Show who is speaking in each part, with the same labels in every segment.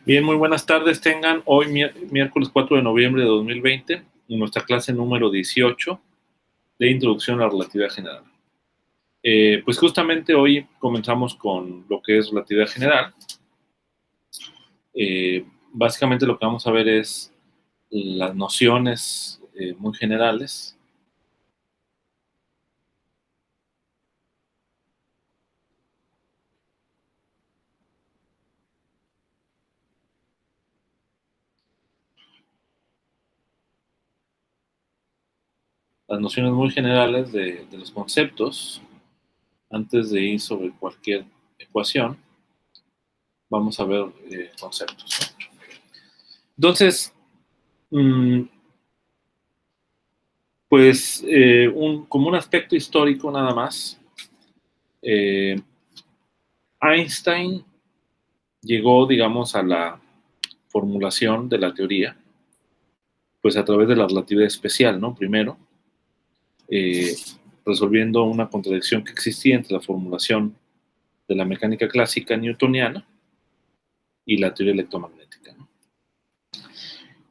Speaker 1: Bien, muy buenas tardes tengan. Hoy miércoles 4 de noviembre de 2020, en nuestra clase número 18 de Introducción a la Relatividad General. Pues justamente hoy comenzamos con lo que es relatividad general. Básicamente lo que vamos a ver es las nociones muy generales. Las nociones muy generales de los conceptos. Antes de ir sobre cualquier ecuación, vamos a ver conceptos, ¿no? Entonces, pues como un aspecto histórico nada más, Einstein llegó, digamos, a la formulación de la teoría, pues a través de la relatividad especial, ¿no? Primero, eh, resolviendo una contradicción que existía entre la formulación de la mecánica clásica newtoniana y la teoría electromagnética, ¿no?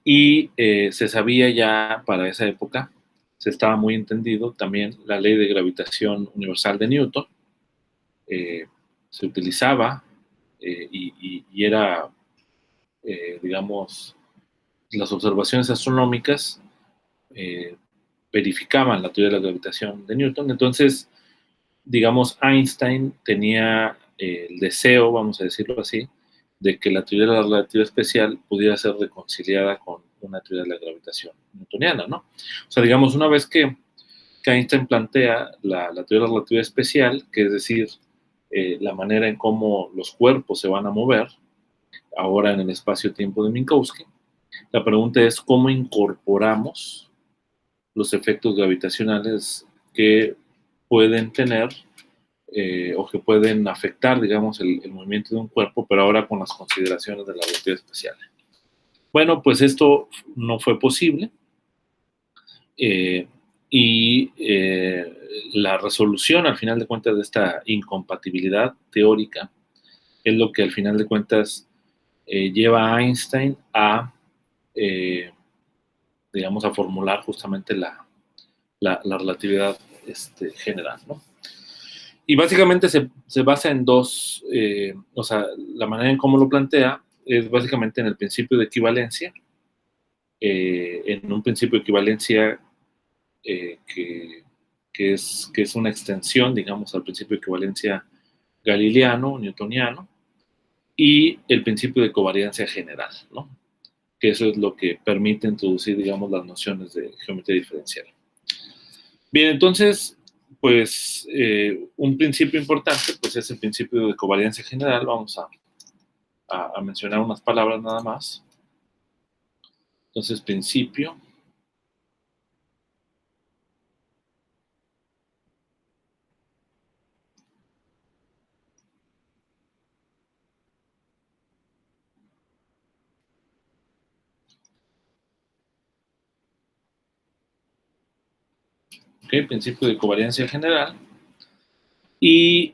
Speaker 1: Y se sabía ya para esa época, se estaba muy entendido también la ley de gravitación universal de Newton, eh, se utilizaba y era, digamos, las observaciones astronómicas eh, verificaban la teoría de la gravitación de Newton. Entonces, digamos, Einstein tenía el deseo, vamos a decirlo así, de que la teoría de la relatividad especial pudiera ser reconciliada con una teoría de la gravitación newtoniana, ¿no? O sea, digamos, una vez que Einstein plantea la teoría de la relatividad especial, que es decir, la manera en cómo los cuerpos se van a mover, ahora en el espacio-tiempo de Minkowski, la pregunta es cómo incorporamos los efectos gravitacionales que pueden tener o que pueden afectar, digamos, el movimiento de un cuerpo, pero ahora con las consideraciones de la relatividad especial. Bueno, pues esto no fue posible eh, y la resolución, al final de cuentas, de esta incompatibilidad teórica es lo que al final de cuentas lleva a Einstein a, eh, digamos, a formular justamente la relatividad general, ¿no? Y básicamente se basa en dos, o sea, la manera en cómo lo plantea es básicamente en el principio de equivalencia, en un principio de equivalencia eh, que, que es una extensión, digamos, al principio de equivalencia galileano, newtoniano, y el principio de covariancia general, ¿no? Que eso es lo que permite introducir, digamos, las nociones de geometría diferencial. Bien, entonces, pues un principio importante, pues es el principio de covariancia general. Vamos a mencionar unas palabras nada más. Entonces, principio. ¿Ok? Principio de covariancia general. Y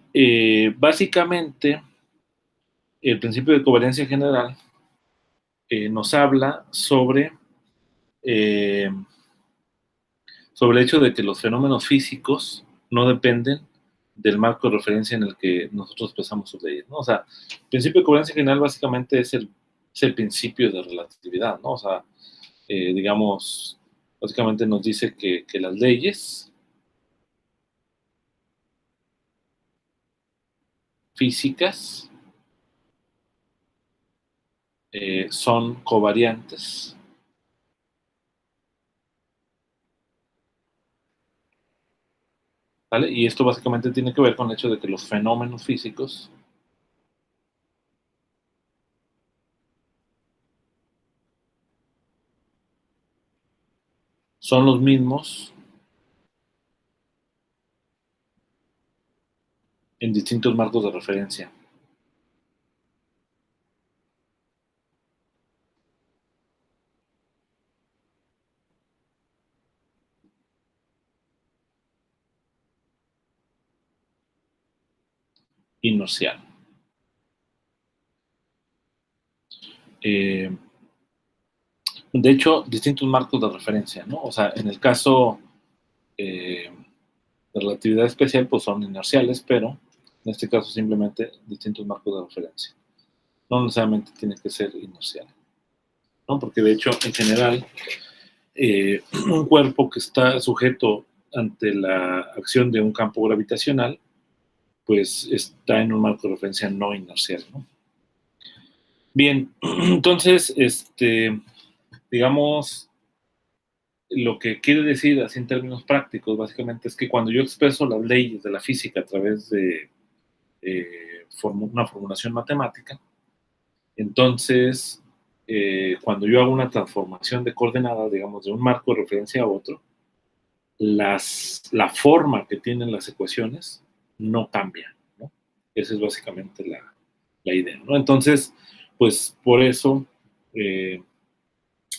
Speaker 1: básicamente, el principio de covariancia general nos habla eh, sobre el hecho de que los fenómenos físicos no dependen del marco de referencia en el que nosotros pensamos sus leyes, ¿no? O sea, el principio de covariancia general básicamente es el principio de relatividad, ¿no? O sea, digamos, básicamente nos dice que las leyes físicas son covariantes. ¿Vale? Y esto básicamente tiene que ver con el hecho de que los fenómenos físicos son los mismos en distintos marcos de referencia. Inercial. eh, de hecho, distintos marcos de referencia, ¿no? O sea, en el caso de relatividad especial, pues son inerciales, pero en este caso simplemente distintos marcos de referencia. No necesariamente tiene que ser inercial, ¿no? Porque de hecho, en general, un cuerpo que está sujeto ante la acción de un campo gravitacional, pues está en un marco de referencia no inercial, ¿no? Bien, entonces, digamos, lo que quiere decir así en términos prácticos, básicamente, es que cuando yo expreso las leyes de la física a través de una formulación matemática, entonces, cuando yo hago una transformación de coordenadas, digamos, de un marco de referencia a otro, la forma que tienen las ecuaciones no cambia, ¿no? Esa es básicamente la idea, ¿no? Entonces, pues por eso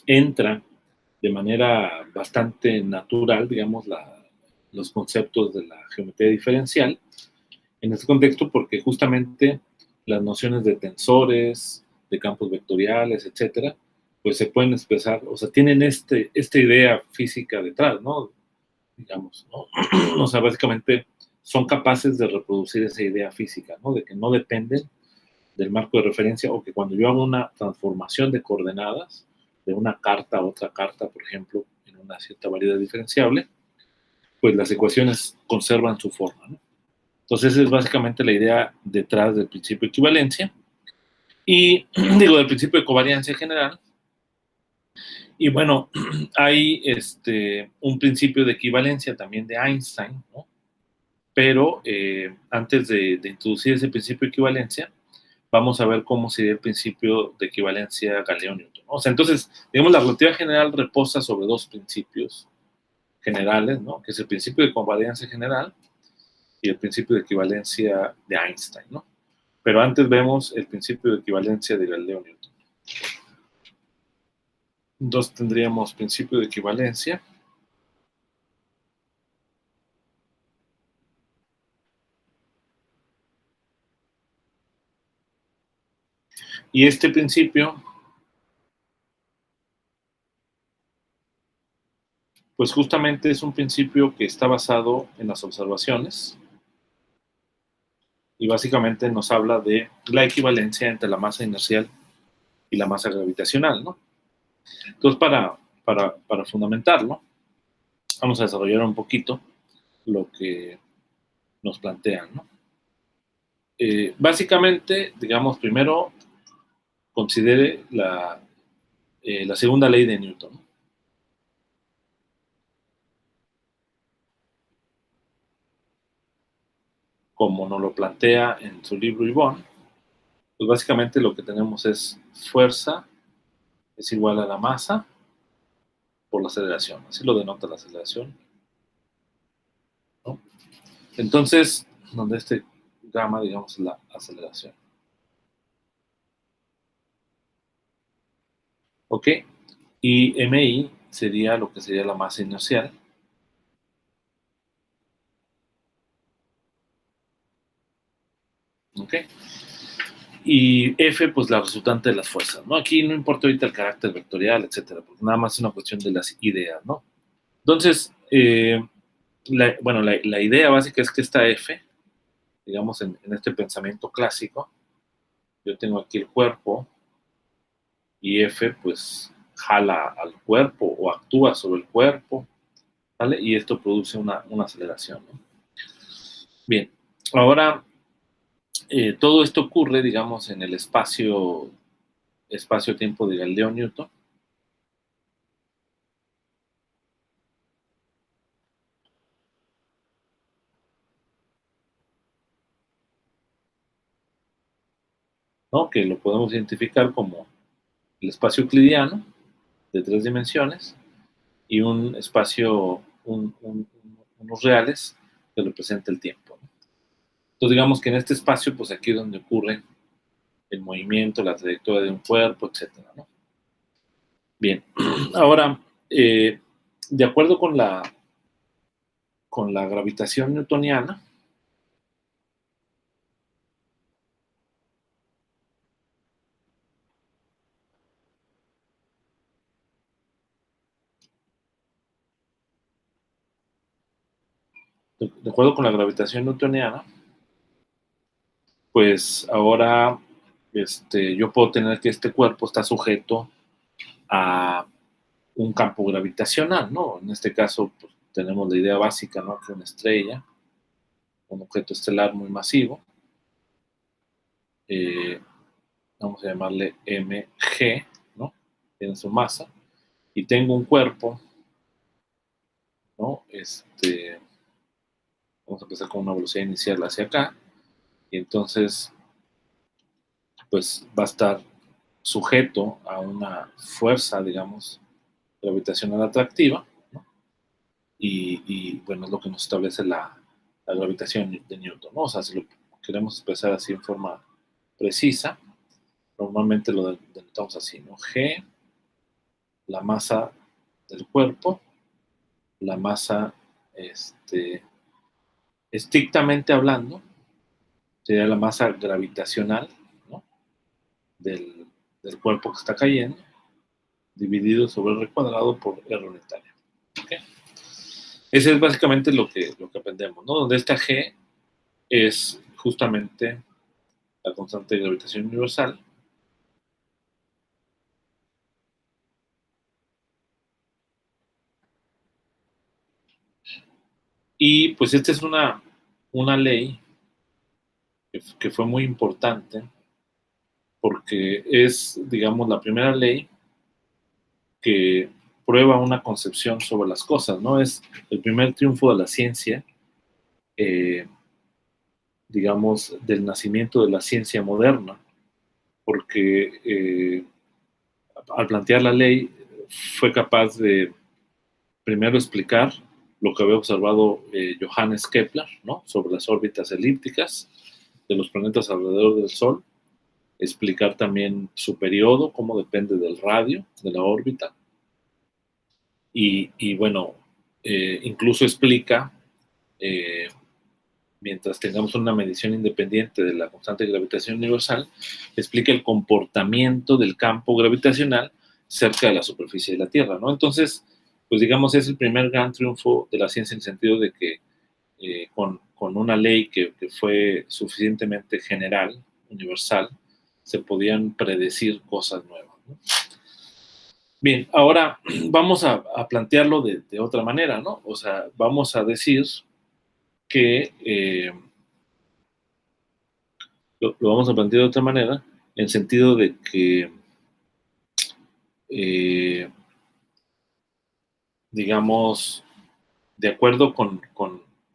Speaker 1: entra de manera bastante natural, digamos, los conceptos de la geometría diferencial en este contexto, porque justamente las nociones de tensores, de campos vectoriales, etcétera, pues se pueden expresar, o sea, tienen esta idea física detrás, ¿no? Digamos, ¿no? O sea, básicamente son capaces de reproducir esa idea física, ¿no? De que no dependen del marco de referencia o que cuando yo hago una transformación de coordenadas de una carta a otra carta, por ejemplo, en una cierta variedad diferenciable, pues las ecuaciones conservan su forma, ¿no? Entonces, esa es básicamente la idea detrás del principio de equivalencia y, digo, del principio de covariancia general. Y bueno, hay un principio de equivalencia también de Einstein, ¿no? Pero antes de introducir ese principio de equivalencia, vamos a ver cómo sería el principio de equivalencia Galileo-Newton. O sea, entonces, digamos, la relatividad general reposa sobre dos principios generales, ¿no? Que es el principio de covariancia general y el principio de equivalencia de Einstein, ¿no? Pero antes vemos el principio de equivalencia de Galileo-Newton. Entonces tendríamos principio de equivalencia. Y este principio, pues justamente es un principio que está basado en las observaciones y básicamente nos habla de la equivalencia entre la masa inercial y la masa gravitacional, ¿no? Entonces, para fundamentarlo, vamos a desarrollar un poquito lo que nos plantean, ¿no? Básicamente, digamos, primero considere la segunda ley de Newton, ¿no? Como nos lo plantea en su libro Yvonne, pues básicamente lo que tenemos es fuerza es igual a la masa por la aceleración, así lo denota la aceleración, ¿no? Entonces, donde gamma, digamos, es la aceleración. ¿Ok? Y MI sería lo que sería la masa inercial. ¿Ok? Y F, pues la resultante de las fuerzas, ¿no? Aquí no importa ahorita el carácter vectorial, etcétera, porque nada más es una cuestión de las ideas, ¿no? Entonces, bueno, la idea básica es que esta F, digamos, en este pensamiento clásico, yo tengo aquí el cuerpo y F, pues, jala al cuerpo o actúa sobre el cuerpo, ¿vale? Y esto produce una aceleración, ¿no? Bien, ahora todo esto ocurre, digamos, en el espacio-tiempo de Galileo-Newton. ¿No? Que lo podemos identificar como el espacio euclidiano de 3 dimensiones y un espacio, unos reales que representa el tiempo, ¿no? Entonces digamos que en este espacio, pues aquí es donde ocurre el movimiento, la trayectoria de un cuerpo, etcétera, ¿no? Bien, ahora, de acuerdo con la gravitación newtoniana, de acuerdo con la gravitación newtoniana, pues ahora yo puedo tener que este cuerpo está sujeto a un campo gravitacional, ¿no? En este caso, pues, tenemos la idea básica, ¿no? Que una estrella, un objeto estelar muy masivo, eh, vamos a llamarle mg, ¿no? Tiene su masa, y tengo un cuerpo, ¿no? Vamos a empezar con una velocidad inicial hacia acá, y entonces, pues va a estar sujeto a una fuerza, digamos, gravitacional atractiva, ¿no? Bueno, es lo que nos establece la gravitación de Newton, ¿no? O sea, si lo queremos expresar así en forma precisa, normalmente lo denotamos así, ¿no? G, la masa del cuerpo, la masa, estrictamente hablando, sería la masa gravitacional, ¿no? del cuerpo que está cayendo, dividido sobre R cuadrado por R unitaria. ¿Okay? Ese es básicamente lo que aprendemos, ¿no? Donde esta G es justamente la constante de gravitación universal. Y pues esta es una ley que fue muy importante porque es, digamos, la primera ley que prueba una concepción sobre las cosas, ¿no? Es el primer triunfo de la ciencia, eh, digamos, del nacimiento de la ciencia moderna, porque al plantear la ley fue capaz de primero explicar lo que había observado Johannes Kepler, ¿no? Sobre las órbitas elípticas de los planetas alrededor del Sol, explicar también su periodo, cómo depende del radio de la órbita, y bueno, incluso explica, eh, mientras tengamos una medición independiente de la constante de gravitación universal, explica el comportamiento del campo gravitacional cerca de la superficie de la Tierra, ¿no? Entonces, pues digamos, es el primer gran triunfo de la ciencia en el sentido de que con una ley que fue suficientemente general, universal, se podían predecir cosas nuevas, ¿no? Bien, ahora vamos a plantearlo de otra manera, ¿no? O sea, vamos a decir que lo vamos a plantear de otra manera, en el sentido de que, eh, digamos, de acuerdo con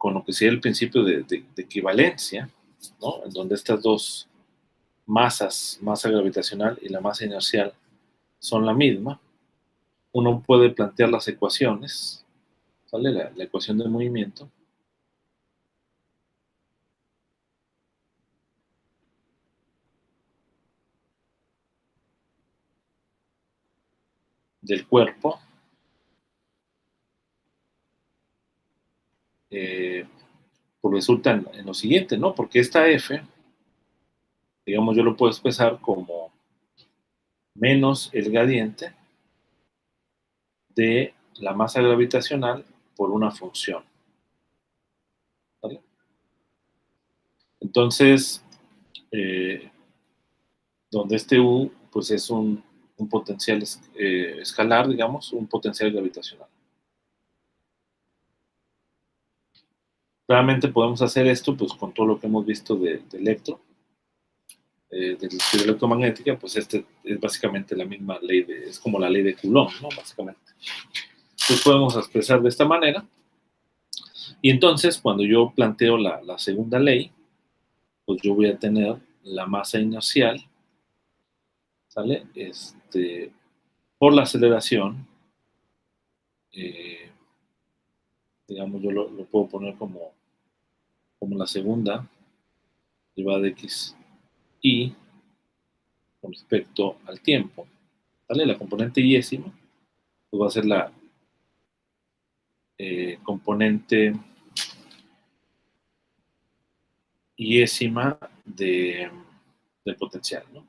Speaker 1: lo que sería el principio de equivalencia, ¿no? En donde estas dos masas, masa gravitacional y la masa inercial, son la misma, uno puede plantear las ecuaciones, ¿sale? La ecuación del movimiento, del cuerpo, eh, pues resulta en lo siguiente, ¿no? Porque esta F, digamos, yo lo puedo expresar como menos el gradiente de la masa gravitacional por una función, ¿vale? Entonces, eh, donde este U, pues es un potencial escalar, digamos, un potencial gravitacional. Claramente podemos hacer esto, pues con todo lo que hemos visto de electro, de la electromagnética, pues este es básicamente la misma ley, es como la ley de Coulomb, ¿no? Básicamente. Entonces podemos expresar de esta manera. Y entonces, cuando yo planteo la segunda ley, pues yo voy a tener la masa inercial, ¿sale? Por la aceleración, eh, digamos, yo lo puedo poner como la segunda derivada de x y con respecto al tiempo, ¿vale? La componente yésima pues va a ser la componente yésima del potencial, ¿no?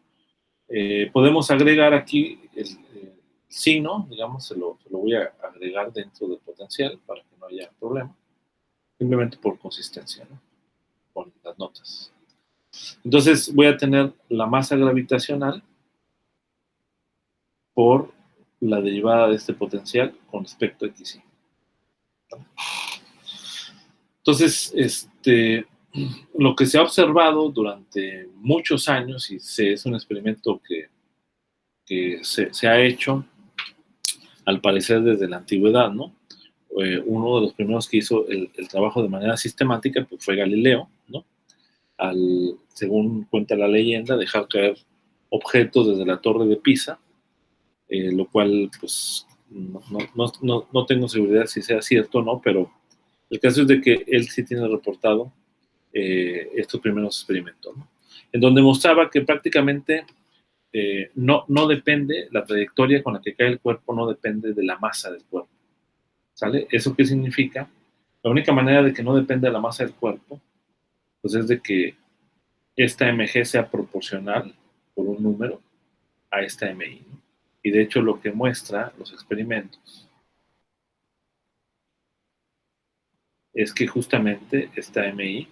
Speaker 1: Podemos agregar aquí el signo, digamos, se lo voy a agregar dentro del potencial para que no haya problema. simplemente por consistencia, ¿no? Con las notas. Entonces voy a tener la masa gravitacional por la derivada de este potencial con respecto a xy. Entonces, lo que se ha observado durante muchos años, y es un experimento que se ha hecho, al parecer, desde la antigüedad, ¿no? Uno de los primeros que hizo el trabajo de manera sistemática pues, fue Galileo, ¿no? Según cuenta la leyenda, dejar caer objetos desde la torre de Pisa, lo cual, pues, no tengo seguridad si sea cierto o no, pero el caso es de que él sí tiene reportado estos primeros experimentos, ¿no? En donde mostraba que prácticamente no depende, la trayectoria con la que cae el cuerpo no depende de la masa del cuerpo, ¿sale? ¿Eso qué significa? La única manera de que no dependa de la masa del cuerpo, pues es de que esta mg sea proporcional por un número a esta mi, ¿no? Y de hecho lo que muestra los experimentos es que justamente esta mi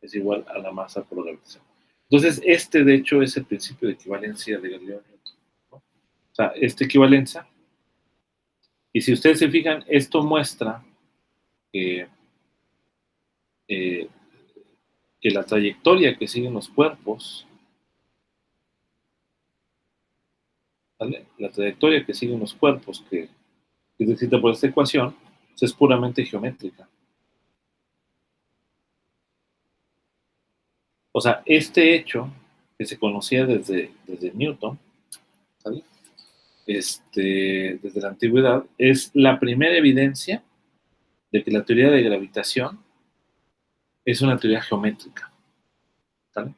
Speaker 1: es igual a la masa por gravitación. Entonces, de hecho es el principio de equivalencia de Galileo Newton, ¿no? O sea, esta equivalencia, y si ustedes se fijan, esto muestra que, eh, que la trayectoria que siguen los cuerpos, ¿vale? La trayectoria que siguen los cuerpos que es descrita por esta ecuación, pues es puramente geométrica. O sea, este hecho que se conocía desde Newton, ¿vale? Desde la antigüedad, es la primera evidencia de que la teoría de gravitación es una teoría geométrica, ¿vale?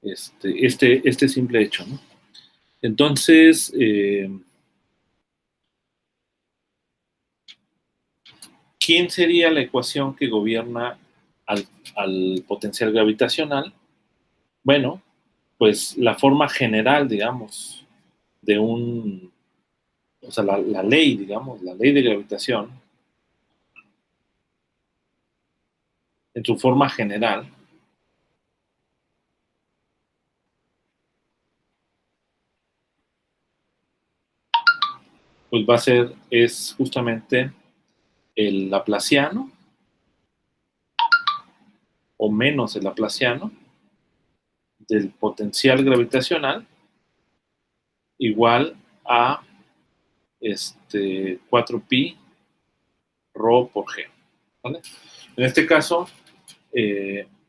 Speaker 1: Este simple hecho, ¿no? Entonces, ¿quién sería la ecuación que gobierna al potencial gravitacional? Bueno, pues la forma general, digamos, de o sea, la ley, digamos, la ley de gravitación, en su forma general, pues es justamente el laplaciano, o menos el laplaciano, del potencial gravitacional, igual a 4pi rho por g, ¿vale? En este caso,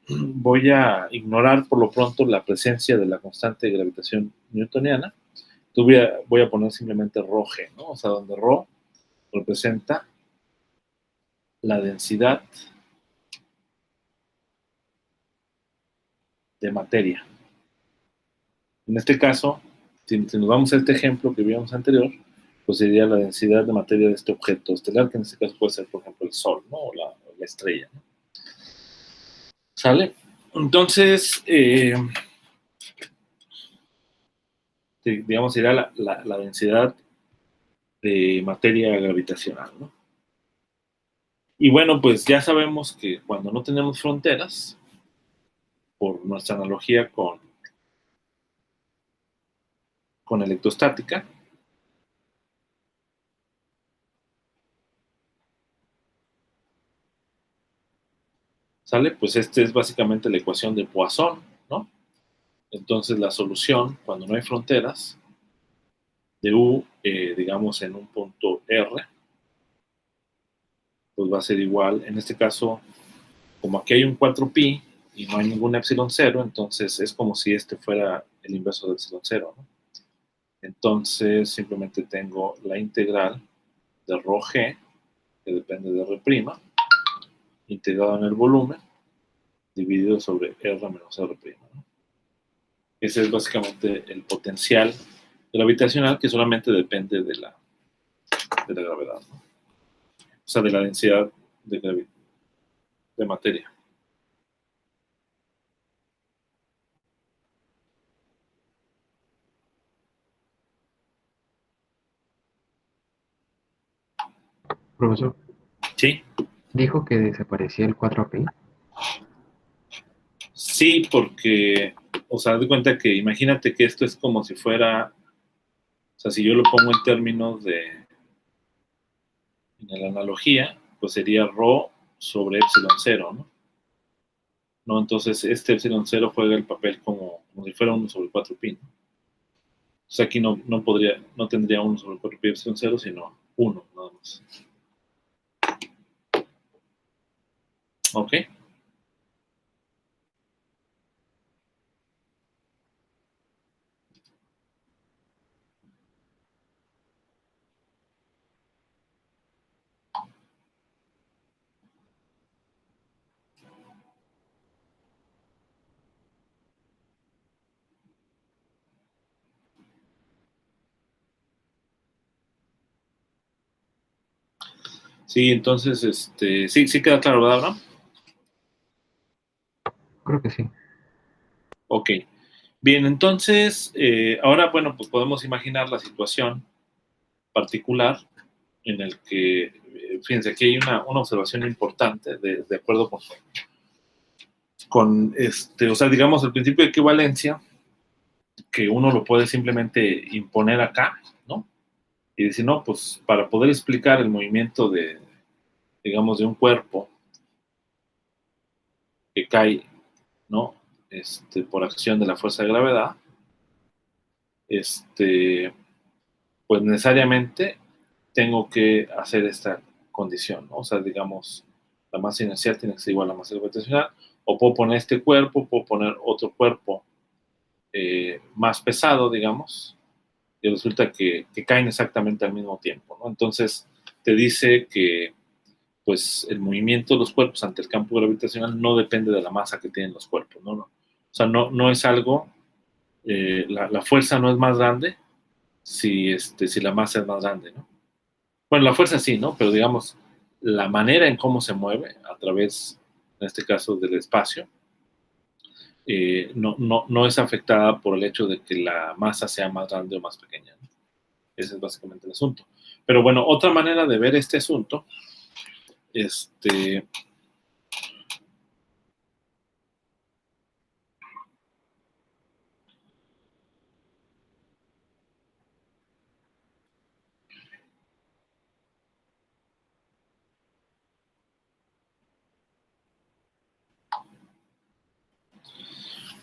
Speaker 1: voy a ignorar por lo pronto la presencia de la constante de gravitación newtoniana. Voy a poner simplemente rho g, ¿no? O sea, donde rho representa la densidad de materia. En este caso, si nos vamos a este ejemplo que vimos anterior, pues sería la densidad de materia de este objeto estelar, que en este caso puede ser, por ejemplo, el Sol, ¿no? O la estrella, ¿no? ¿Sale? Entonces, digamos, sería la densidad de materia gravitacional, ¿no? Y bueno, pues ya sabemos que cuando no tenemos fronteras, por nuestra analogía con electrostática, ¿sale? Pues es básicamente la ecuación de Poisson, ¿no? Entonces la solución, cuando no hay fronteras, de U, digamos, en un punto R, pues va a ser igual, en este caso, como aquí hay un 4pi y no hay ningún epsilon cero, entonces es como si este fuera el inverso de epsilon cero, ¿no? Entonces simplemente tengo la integral de rho g, que depende de R', integrado en el volumen, dividido sobre R menos R', ¿no? Ese es básicamente el potencial gravitacional que solamente depende de la gravedad, ¿no? O sea, de la densidad de materia.
Speaker 2: Profesor,
Speaker 1: Sí.
Speaker 2: Dijo que desaparecía el 4pi.
Speaker 1: Sí, porque, o sea, haz de cuenta que imagínate que esto es como si fuera, o sea, si yo lo pongo en términos en la analogía, pues sería rho sobre epsilon cero, ¿no? ¿No? Entonces, este epsilon cero juega el papel como si fuera 1 sobre 4pi, ¿no? O sea, aquí no tendría 1 sobre 4pi epsilon cero, sino 1, nada más. ¿Ok? Sí, entonces, sí queda claro, ¿verdad, Abraham?
Speaker 2: Creo que sí.
Speaker 1: Ok. Bien, entonces, ahora, bueno, pues podemos imaginar la situación particular en el que, fíjense, aquí hay una observación importante de acuerdo o sea, digamos, el principio de equivalencia, que uno lo puede simplemente imponer acá, ¿no? Y decir, no, pues para poder explicar el movimiento digamos, de un cuerpo que cae, ¿no? Por acción de la fuerza de gravedad, este, pues necesariamente tengo que hacer esta condición, ¿no? O sea, digamos, la masa inercial tiene que ser igual a la masa gravitacional, o puedo poner este cuerpo, puedo poner otro cuerpo más pesado, digamos, y resulta que caen exactamente al mismo tiempo, ¿no? Entonces, te dice que pues el movimiento de los cuerpos ante el campo gravitacional no depende de la masa que tienen los cuerpos, ¿no? O sea, no es algo, la fuerza no es más grande si la masa es más grande, ¿no? Bueno, la fuerza sí, ¿no? Pero digamos, la manera en cómo se mueve a través, en este caso, del espacio, no es afectada por el hecho de que la masa sea más grande o más pequeña, ¿no? Ese es básicamente el asunto. Pero bueno, otra manera de ver este asunto, este,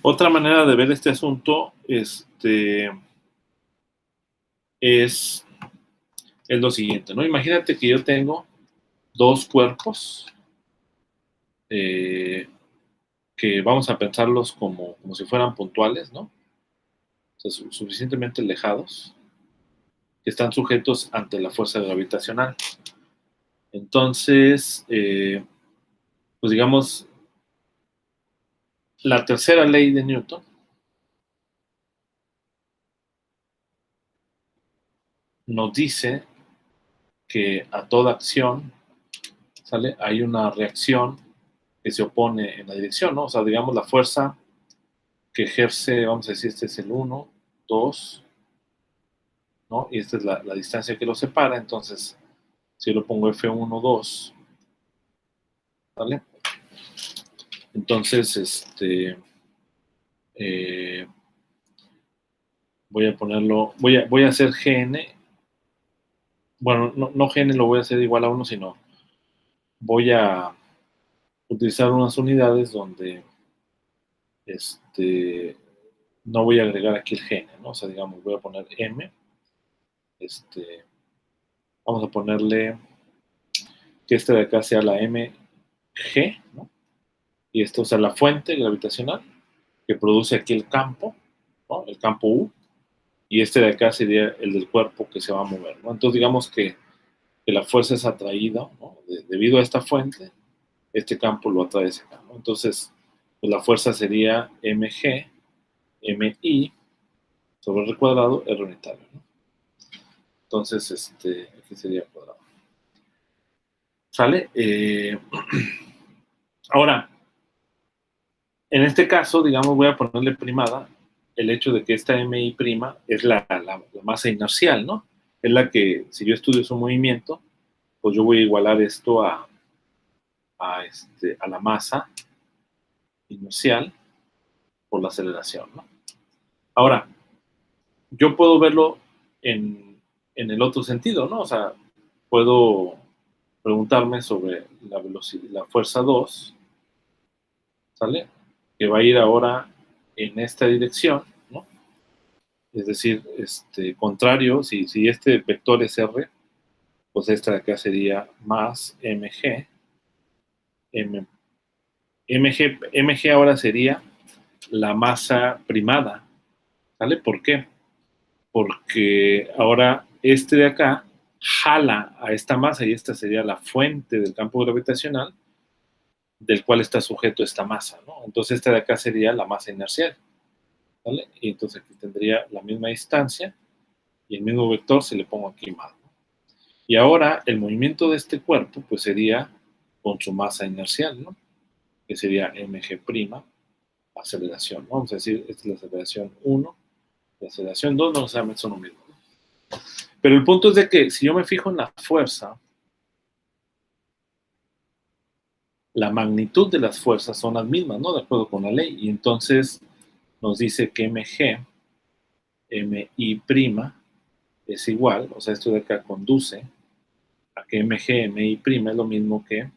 Speaker 1: otra manera de ver este asunto, es, es lo siguiente, ¿no? Imagínate que yo tengo dos cuerpos eh, que vamos a pensarlos como si fueran puntuales, ¿no? O sea, suficientemente alejados, que están sujetos ante la fuerza gravitacional. Entonces, pues digamos, la tercera ley de Newton nos dice que a toda acción, ¿sale? Hay una reacción que se opone en la dirección, ¿no? O sea, digamos, la fuerza que ejerce, vamos a decir, este es el 1, 2, ¿no? Y esta es la distancia que lo separa, entonces, si yo lo pongo F1, 2, ¿vale? Entonces, eh, voy a ponerlo, voy a hacer Gn, bueno, no Gn lo voy a hacer igual a 1, sino voy a utilizar unas unidades donde no voy a agregar aquí el Gn, ¿no? O sea, digamos, voy a poner M, vamos a ponerle que este de acá sea la mg, ¿no? Y esto, o sea, la fuente gravitacional que produce aquí el campo, ¿no? El campo U, y este de acá sería el del cuerpo que se va a mover, ¿no? Entonces, digamos que la fuerza es atraída, ¿no? Debido a esta fuente, este campo lo atrae ese campo. Entonces, pues la fuerza sería mg, mi sobre r cuadrado, r unitario, ¿no? Entonces, aquí sería cuadrado. ¿Sale? Ahora, en este caso, digamos, voy a ponerle primada el hecho de que esta MI' es la masa inercial, ¿no? Es la que, si yo estudio su movimiento, pues yo voy a igualar esto a la masa inercial por la aceleración, ¿no? Ahora, yo puedo verlo en el otro sentido, ¿no? O sea, puedo preguntarme sobre la velocidad, la fuerza 2, ¿sale? Que va a ir ahora en esta dirección, ¿no? Es decir, contrario, si este vector es R, pues esta de acá sería más mg, mg ahora sería la masa primada, ¿sale? ¿Por qué? Porque ahora este de acá jala a esta masa y esta sería la fuente del campo gravitacional del cual está sujeto esta masa, ¿no? Entonces esta de acá sería la masa inercial, ¿vale? Y entonces aquí tendría la misma distancia y el mismo vector se le pongo aquí más, ¿no? Y ahora el movimiento de este cuerpo pues sería con su masa inercial, ¿no? Que sería mg', aceleración, ¿no? Vamos a decir, esta es la aceleración 1, la aceleración 2 no necesariamente son lo mismo, ¿no? Pero el punto es de que si yo me fijo en la fuerza, la magnitud de las fuerzas son las mismas, ¿no? De acuerdo con la ley. Y entonces nos dice que mg, mi' es igual, o sea, esto de acá conduce a que mg, mi' es lo mismo que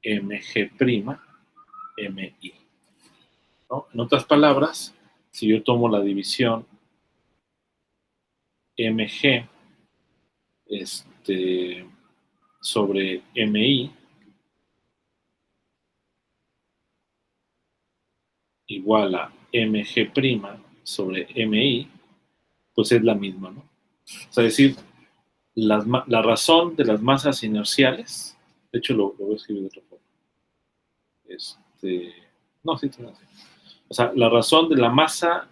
Speaker 1: mg', mi. ¿No? En otras palabras, si yo tomo la división mg sobre mi igual a mg' sobre mi, pues es la misma, ¿no? O sea, es decir, la razón de las masas inerciales, de hecho lo voy a escribir de otra forma. No, sí, tiene así. O sea, la razón de la masa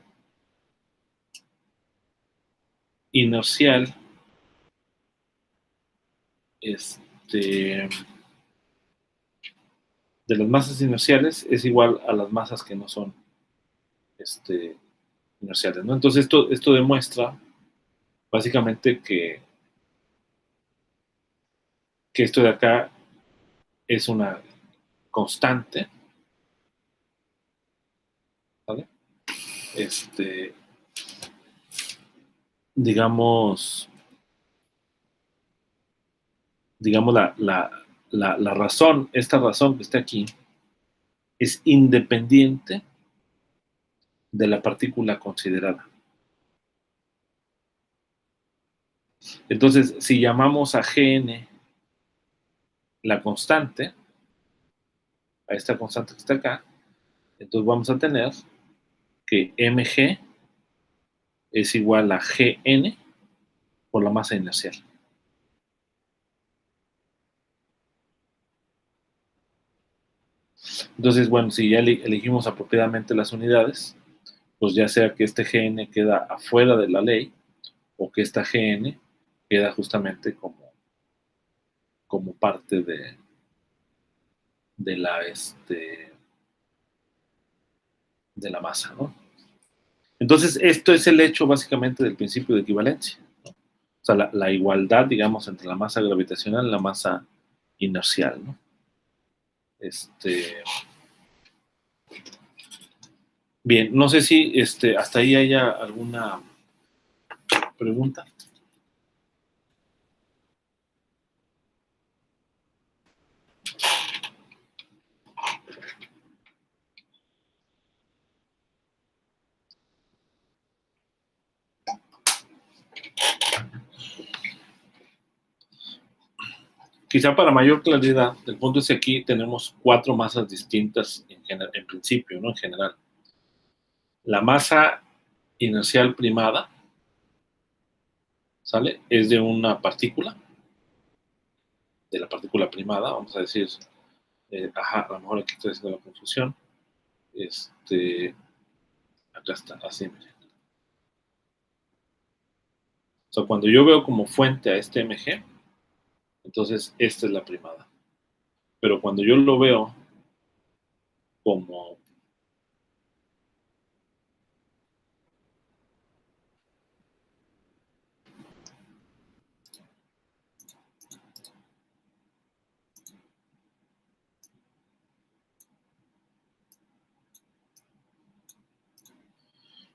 Speaker 1: inercial, de las masas inerciales es igual a las masas que no son inerciales, ¿no? Entonces esto demuestra básicamente que esto de acá es una constante, ¿vale? Digamos, la razón, esta razón que está aquí, es independiente de la partícula considerada. Entonces, si llamamos a Gn la constante, a esta constante que está acá, entonces vamos a tener que mg es igual a Gn por la masa inercial. Entonces, bueno, si ya elegimos apropiadamente las unidades, pues ya sea que este Gn queda afuera de la ley o que esta Gn queda justamente como parte de la, de la masa, ¿no? Entonces, esto es el hecho básicamente del principio de equivalencia, ¿no? O sea, la igualdad, digamos, entre la masa gravitacional y la masa inercial, ¿no? Bien, no sé si hasta ahí haya alguna pregunta. Quizá para mayor claridad, el punto es que aquí tenemos 4 masas distintas en principio, ¿no? En general. La masa inercial primada, ¿sale? Es de una partícula, de la partícula primada, vamos a decir, a lo mejor aquí estoy haciendo la confusión. Acá está, así, miren. O sea, cuando yo veo como fuente a este mg, entonces esta es la primada. Pero cuando yo lo veo como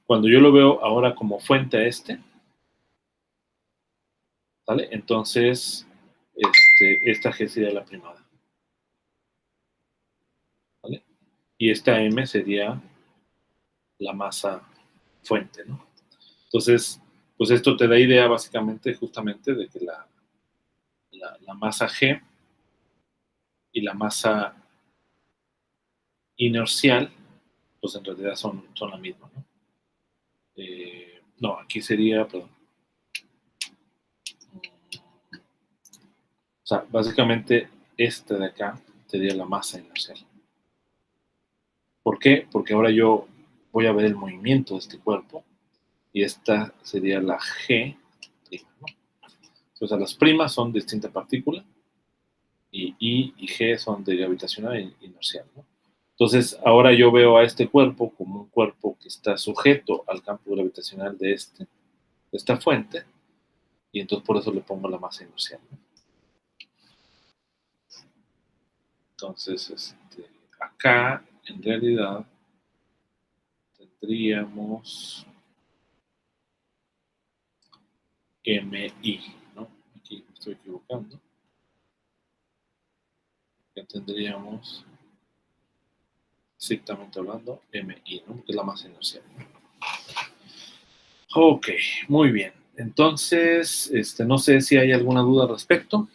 Speaker 1: Cuando yo lo veo ahora como fuente a este, ¿vale? Entonces, esta G sería la primada, ¿vale? Y esta M sería la masa fuente, ¿no? Entonces, pues esto te da idea básicamente justamente de que la masa G y la masa inercial, pues en realidad son la misma, ¿no? No, aquí sería, perdón. O sea, básicamente esta de acá sería la masa inercial. ¿Por qué? Porque ahora yo voy a ver el movimiento de este cuerpo y esta sería la G prima, ¿no? Entonces, las primas son de distinta partícula y I y G son de gravitacional e inercial, ¿no? Entonces, ahora yo veo a este cuerpo como un cuerpo que está sujeto al campo gravitacional de esta fuente, y entonces por eso le pongo la masa inercial, ¿no? Entonces, acá, en realidad, tendríamos MI, ¿no? Aquí me estoy equivocando. Ya tendríamos, estrictamente hablando, MI, ¿no? Que es la masa inercial. Ok, muy bien. Entonces, no sé si hay alguna duda al respecto.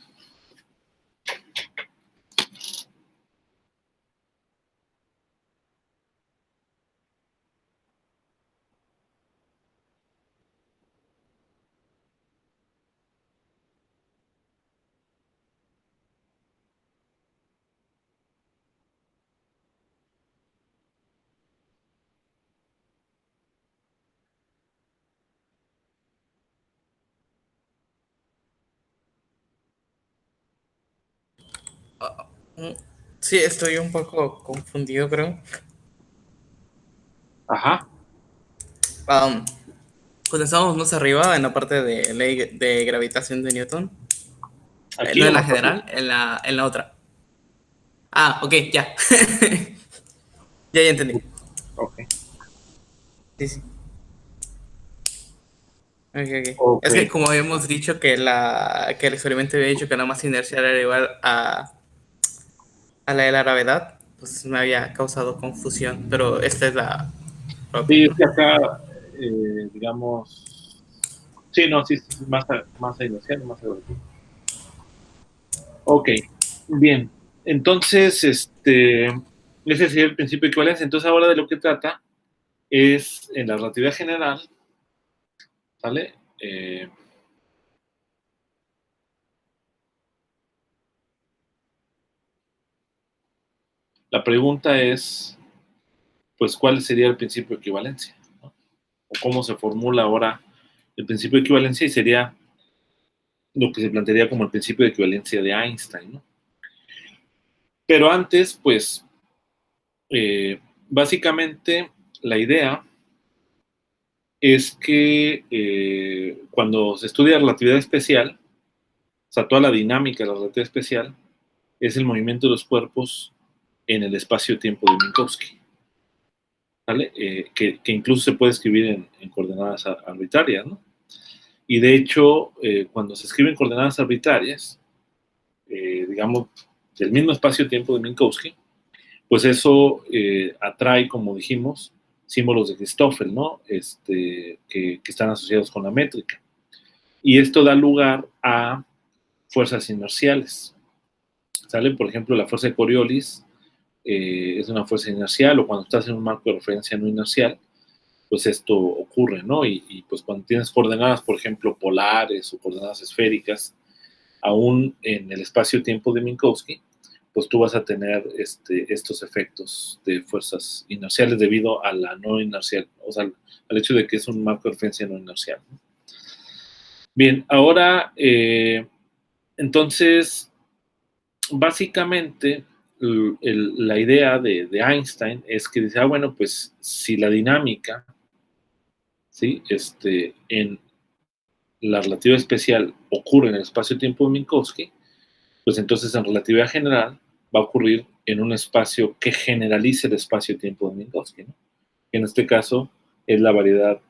Speaker 3: Mm, Sí, estoy un poco confundido, creo.
Speaker 1: Ajá.
Speaker 3: Cuando estábamos más arriba, en la parte de ley de gravitación de Newton, no
Speaker 1: Aquí o
Speaker 3: en la
Speaker 1: más arriba.
Speaker 3: general, en la otra. Ah, ok, ya. Ya entendí.
Speaker 1: Ok.
Speaker 3: Sí, sí. Ok, ok.
Speaker 1: Ok.
Speaker 3: Es que como habíamos dicho que el experimento había dicho que la masa inercial era igual a la de la gravedad, pues me había causado confusión, pero esta es la
Speaker 1: Sí,
Speaker 3: propia,
Speaker 1: es
Speaker 3: ¿no?
Speaker 1: que acá, digamos. Sí, no, sí, sí, masa inercial, masa gravitacional. Ok, bien. Entonces, ese sería el principio de equivalencia. Entonces, ahora de lo que trata es en la relatividad general, ¿sale? La pregunta es, pues, ¿cuál sería el principio de equivalencia? ¿No? O cómo se formula ahora el principio de equivalencia y sería lo que se plantearía como el principio de equivalencia de Einstein, ¿no? Pero antes, pues, básicamente la idea es que cuando se estudia relatividad especial, o sea, toda la dinámica de la relatividad especial es el movimiento de los cuerpos en el espacio-tiempo de Minkowski, ¿vale? Que incluso se puede escribir en coordenadas arbitrarias, ¿no? Y de hecho, cuando se escriben coordenadas arbitrarias, digamos, del mismo espacio-tiempo de Minkowski, pues eso atrae, como dijimos, símbolos de Christoffel, ¿no? Que están asociados con la métrica. Y esto da lugar a fuerzas inerciales, ¿sale? Por ejemplo, la fuerza de Coriolis es una fuerza inercial, o cuando estás en un marco de referencia no inercial, pues esto ocurre, ¿no? Y pues cuando tienes coordenadas, por ejemplo, polares o coordenadas esféricas, aún en el espacio-tiempo de Minkowski, pues tú vas a tener estos efectos de fuerzas inerciales debido a la no inercial, o sea, al hecho de que es un marco de referencia no inercial, ¿no? Bien, ahora, entonces, básicamente, la idea de Einstein es que dice, bueno, pues si la dinámica, ¿sí? En la relatividad especial ocurre en el espacio-tiempo de Minkowski, pues entonces en relatividad general va a ocurrir en un espacio que generalice el espacio-tiempo de Minkowski, ¿no? En este caso es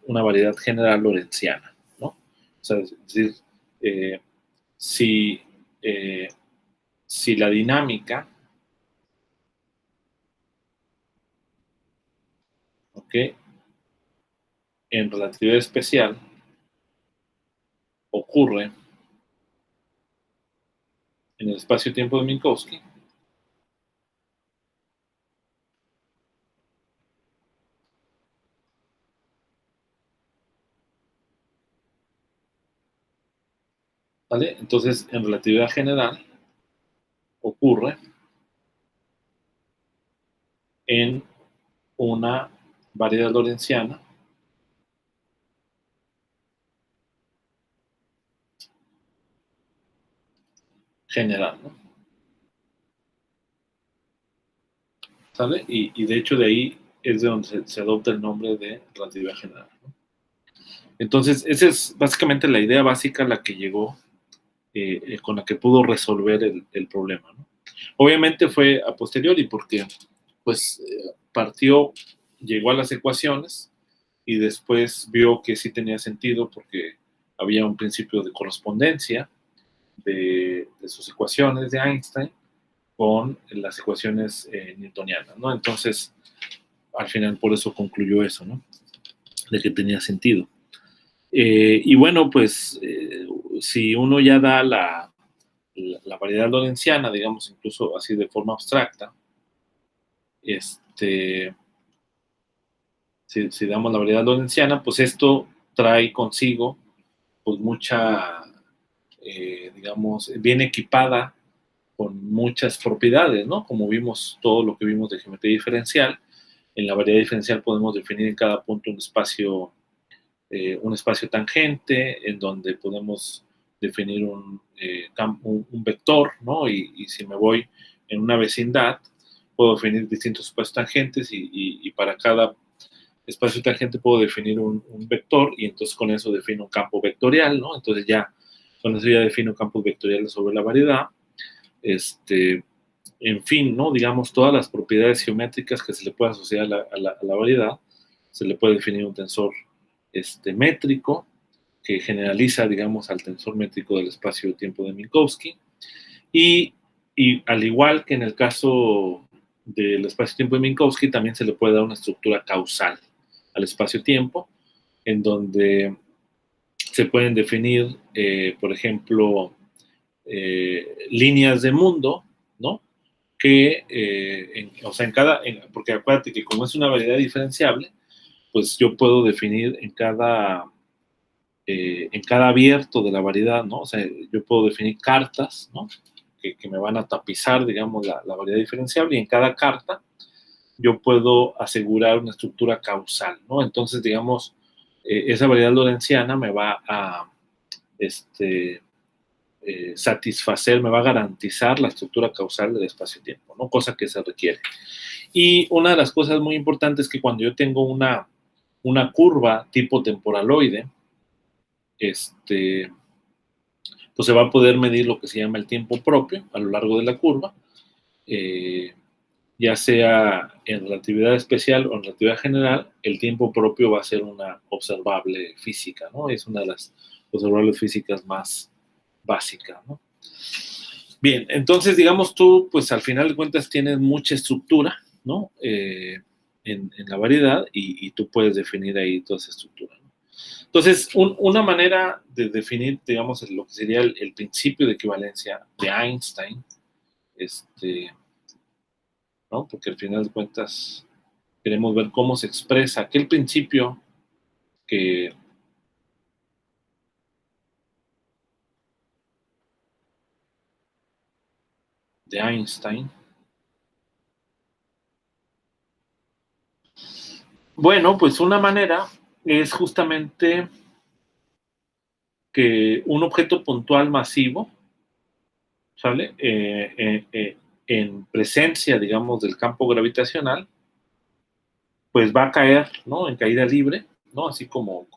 Speaker 1: una variedad general lorentziana, ¿no? O sea, es decir, si, si la dinámica, ¿ok?, en relatividad especial ocurre en el espacio-tiempo de Minkowski, ¿vale? Entonces, en relatividad general ocurre en una variedad lorentziana general, ¿no? ¿Sale? Y de hecho de ahí es de donde se adopta el nombre de relatividad general, ¿no? Entonces, esa es básicamente la idea básica a la que llegó, con la que pudo resolver el problema, ¿no? Obviamente fue a posteriori porque, pues, llegó a las ecuaciones y después vio que sí tenía sentido porque había un principio de correspondencia de sus ecuaciones de Einstein con las ecuaciones newtonianas, ¿no? Entonces, al final por eso concluyó eso, ¿no? De que tenía sentido. Y bueno, pues si uno ya da la variedad lorentziana, digamos, incluso así de forma abstracta, si damos la variedad lorentziana, pues esto trae consigo pues mucha, digamos, bien equipada con muchas propiedades, ¿no? Como vimos todo lo que vimos de geometría diferencial, en la variedad diferencial podemos definir en cada punto un espacio tangente, en donde podemos definir un vector, ¿no? Y si me voy en una vecindad, puedo definir distintos espacios tangentes y para cada espacio tangente puedo definir un vector y entonces con eso defino un campo vectorial, ¿no? Entonces ya, con eso ya defino campos vectoriales sobre la variedad. En fin, ¿no? Digamos, todas las propiedades geométricas que se le puede asociar a la variedad, se le puede definir un tensor métrico que generaliza, digamos, al tensor métrico del espacio-tiempo de Minkowski. Y, y al igual que en el caso del espacio-tiempo de Minkowski, también se le puede dar una estructura causal al espacio-tiempo, en donde se pueden definir, por ejemplo, líneas de mundo, ¿no? Que, o sea, porque acuérdate que como es una variedad diferenciable, pues yo puedo definir en cada abierto de la variedad, ¿no? O sea, yo puedo definir cartas, ¿no? Que me van a tapizar, digamos, la variedad diferenciable, y en cada carta yo puedo asegurar una estructura causal, ¿no? Entonces, digamos, esa variedad lorentziana me va a satisfacer, me va a garantizar la estructura causal del espacio-tiempo, ¿no? Cosa que se requiere. Y una de las cosas muy importantes es que cuando yo tengo una curva tipo temporaloide, pues se va a poder medir lo que se llama el tiempo propio a lo largo de la curva, ya sea en relatividad especial o en relatividad general. El tiempo propio va a ser una observable física, ¿no? Es una de las observables físicas más básicas, ¿no? Bien, entonces, digamos, tú, pues al final de cuentas tienes mucha estructura, ¿no? En la variedad y tú puedes definir ahí toda esa estructura, ¿no? Entonces, una manera de definir, digamos, lo que sería el principio de equivalencia de Einstein, ¿no? Porque al final de cuentas queremos ver cómo se expresa aquel principio que de Einstein. Bueno, pues una manera es justamente que un objeto puntual masivo, ¿sale? En presencia, digamos, del campo gravitacional, pues va a caer, ¿no? En caída libre, ¿no? Así como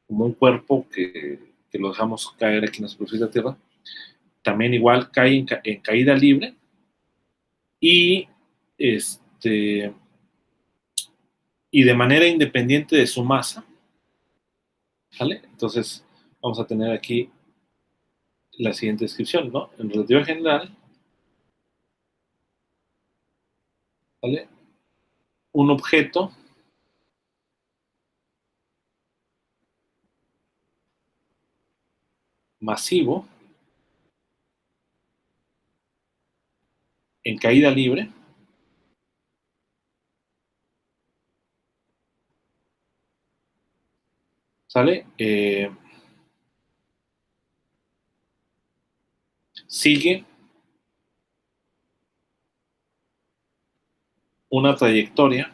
Speaker 1: un cuerpo que lo dejamos caer aquí en la superficie de la Tierra, también igual cae en caída libre y, y de manera independiente de su masa, ¿vale? Entonces, vamos a tener aquí la siguiente descripción, ¿no? En relatividad general, ¿vale? Un objeto masivo en caída libre ¿sale? Sigue una trayectoria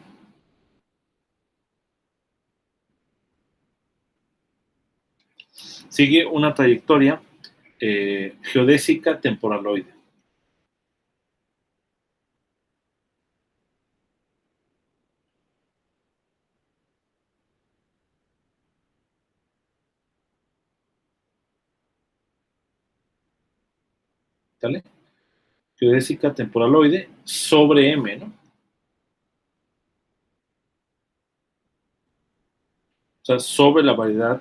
Speaker 1: geodésica temporaloide. ¿Sale? Geodésica temporaloide sobre M, ¿no? O sea, sobre la variedad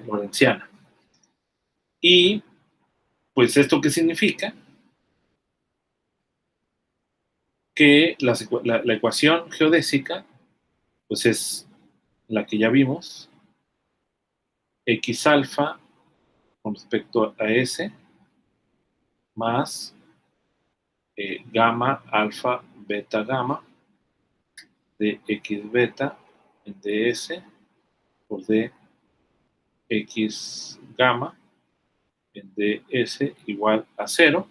Speaker 1: lorentziana. Y, pues, ¿esto qué significa? Que la ecuación geodésica, pues, es la que ya vimos, X alfa con respecto a S, más gamma, alfa, beta, gamma, de X beta en ds por d X gamma en ds igual a 0,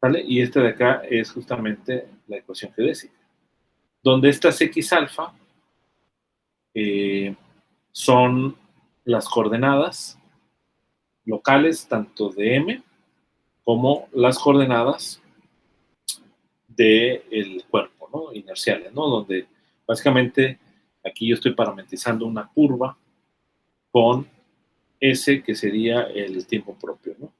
Speaker 1: ¿vale? Y esta de acá es justamente la ecuación geodésica, donde estas X alfa son las coordenadas locales tanto de M como las coordenadas del cuerpo, ¿no? Inerciales, ¿no? Donde básicamente aquí yo estoy parametrizando una curva con S, que sería el tiempo propio, ¿no?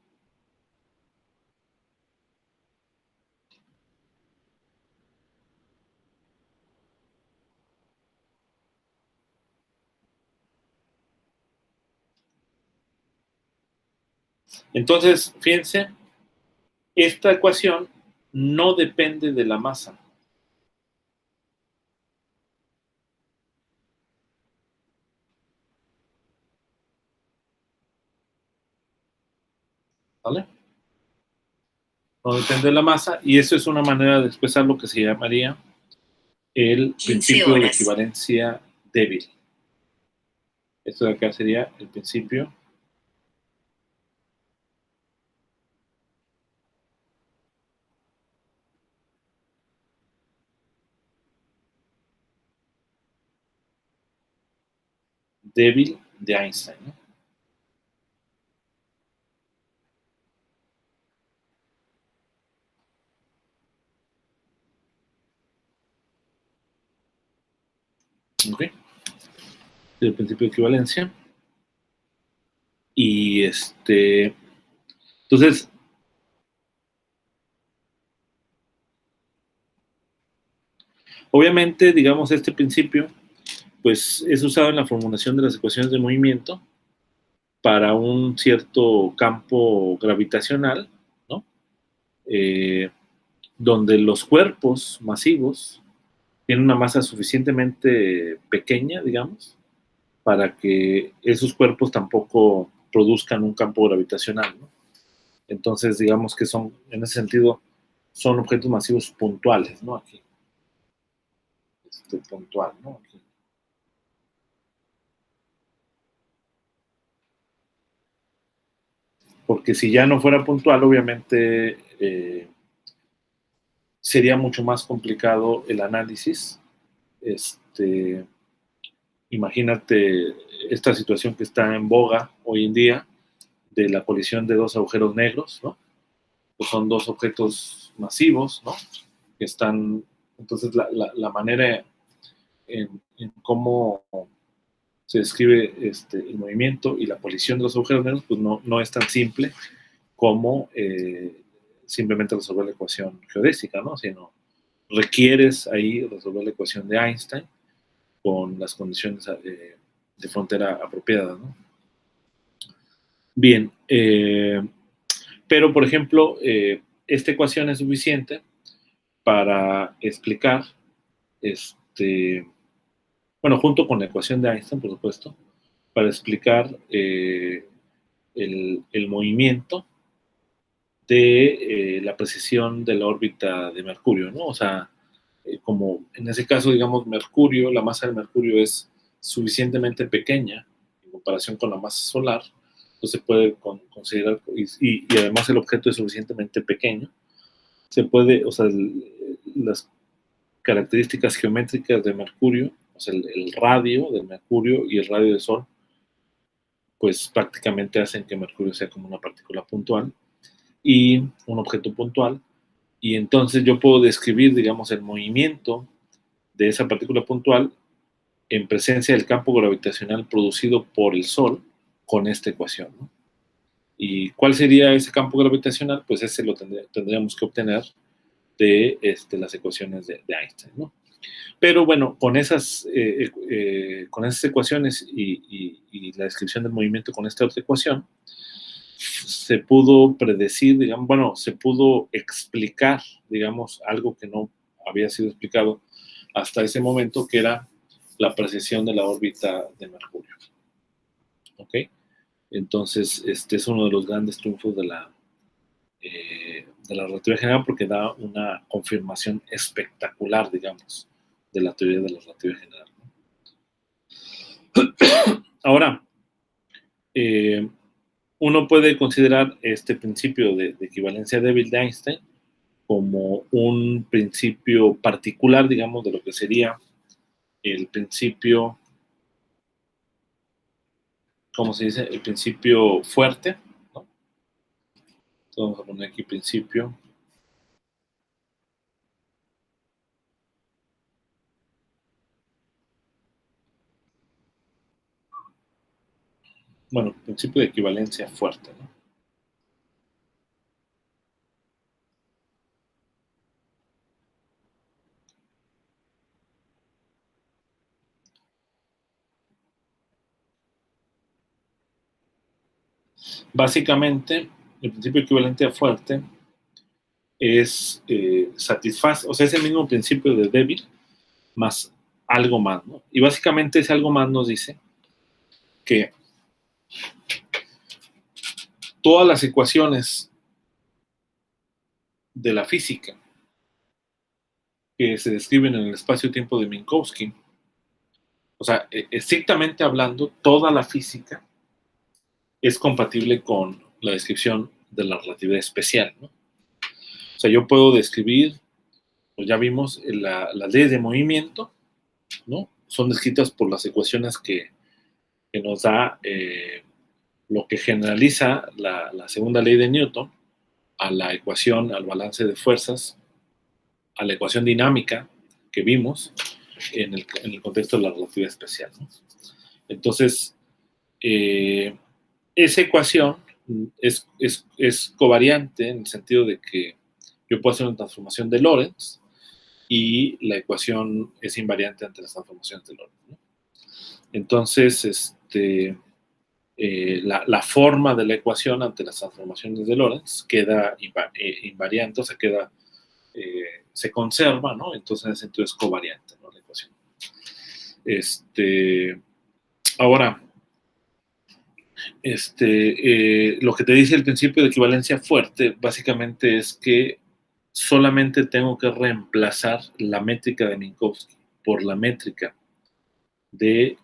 Speaker 1: Entonces, fíjense, esta ecuación no depende de la masa. ¿Vale? No depende de la masa, y eso es una manera de expresar lo que se llamaría el principio de equivalencia débil. Esto de acá sería el principio débil de Einstein, ¿no? ¿Ok? El principio de equivalencia. Y entonces, obviamente, digamos, este principio, pues es usado en la formulación de las ecuaciones de movimiento para un cierto campo gravitacional, ¿no? Donde los cuerpos masivos tienen una masa suficientemente pequeña, digamos, para que esos cuerpos tampoco produzcan un campo gravitacional, ¿no? Entonces, digamos que son, en ese sentido, son objetos masivos puntuales, ¿no? Aquí. Puntual, ¿no? Aquí. Porque si ya no fuera puntual, obviamente sería mucho más complicado el análisis. Imagínate esta situación que está en boga hoy en día de la colisión de dos agujeros negros, ¿no? Pues son dos objetos masivos, ¿no? Que están, entonces la manera en cómo se describe el movimiento y la colisión de los agujeros negros, pues no es tan simple como simplemente resolver la ecuación geodésica, ¿no? Sino requieres ahí resolver la ecuación de Einstein con las condiciones de frontera apropiadas, ¿no? Bien, pero por ejemplo, esta ecuación es suficiente para explicar, bueno, junto con la ecuación de Einstein, por supuesto, para explicar el movimiento de la precesión de la órbita de Mercurio, ¿no? O sea, como en ese caso, digamos, Mercurio, la masa de Mercurio es suficientemente pequeña en comparación con la masa solar, entonces se puede considerar, y además el objeto es suficientemente pequeño, se puede, o sea, las características geométricas de Mercurio, o sea, el radio del Mercurio y el radio del Sol, pues prácticamente hacen que Mercurio sea como una partícula puntual y un objeto puntual, y entonces yo puedo describir, digamos, el movimiento de esa partícula puntual en presencia del campo gravitacional producido por el Sol con esta ecuación, ¿no? ¿Y cuál sería ese campo gravitacional? Pues ese lo tendríamos que obtener de las ecuaciones de Einstein, ¿no? Pero bueno, con esas ecuaciones y la descripción del movimiento con esta otra ecuación, se pudo predecir, digamos, bueno, se pudo explicar, digamos, algo que no había sido explicado hasta ese momento, que era la precesión de la órbita de Mercurio. ¿Ok? Entonces, este es uno de los grandes triunfos de la relatividad general, porque da una confirmación espectacular, digamos, de la teoría de la relatividad general, ¿no? Ahora, uno puede considerar este principio de equivalencia débil de Einstein como un principio particular, digamos, de lo que sería el principio, ¿cómo se dice? El principio fuerte, ¿no? Entonces vamos a poner aquí principio. Bueno, principio de equivalencia fuerte, ¿no? Básicamente, el principio de equivalencia fuerte es satisface, o sea, es el mismo principio de débil más algo más, ¿no? Y básicamente ese algo más nos dice que todas las ecuaciones de la física que se describen en el espacio-tiempo de Minkowski, o sea, estrictamente hablando, toda la física es compatible con la descripción de la relatividad especial, ¿no? O sea, yo puedo describir, pues ya vimos, las leyes de movimiento, ¿no? Son descritas por las ecuaciones que nos da lo que generaliza la segunda ley de Newton a la ecuación, al balance de fuerzas, a la ecuación dinámica que vimos en el contexto de la relatividad especial, ¿no? Entonces, esa ecuación es covariante en el sentido de que yo puedo hacer una transformación de Lorentz y la ecuación es invariante ante las transformaciones de Lorentz, ¿no? Entonces, la forma de la ecuación ante las transformaciones de Lorentz queda invariante, o sea, se conserva, ¿no? Entonces, en ese sentido es covariante, ¿no? La ecuación. Ahora, lo que te dice el principio de equivalencia fuerte, básicamente es que solamente tengo que reemplazar la métrica de Minkowski por la métrica de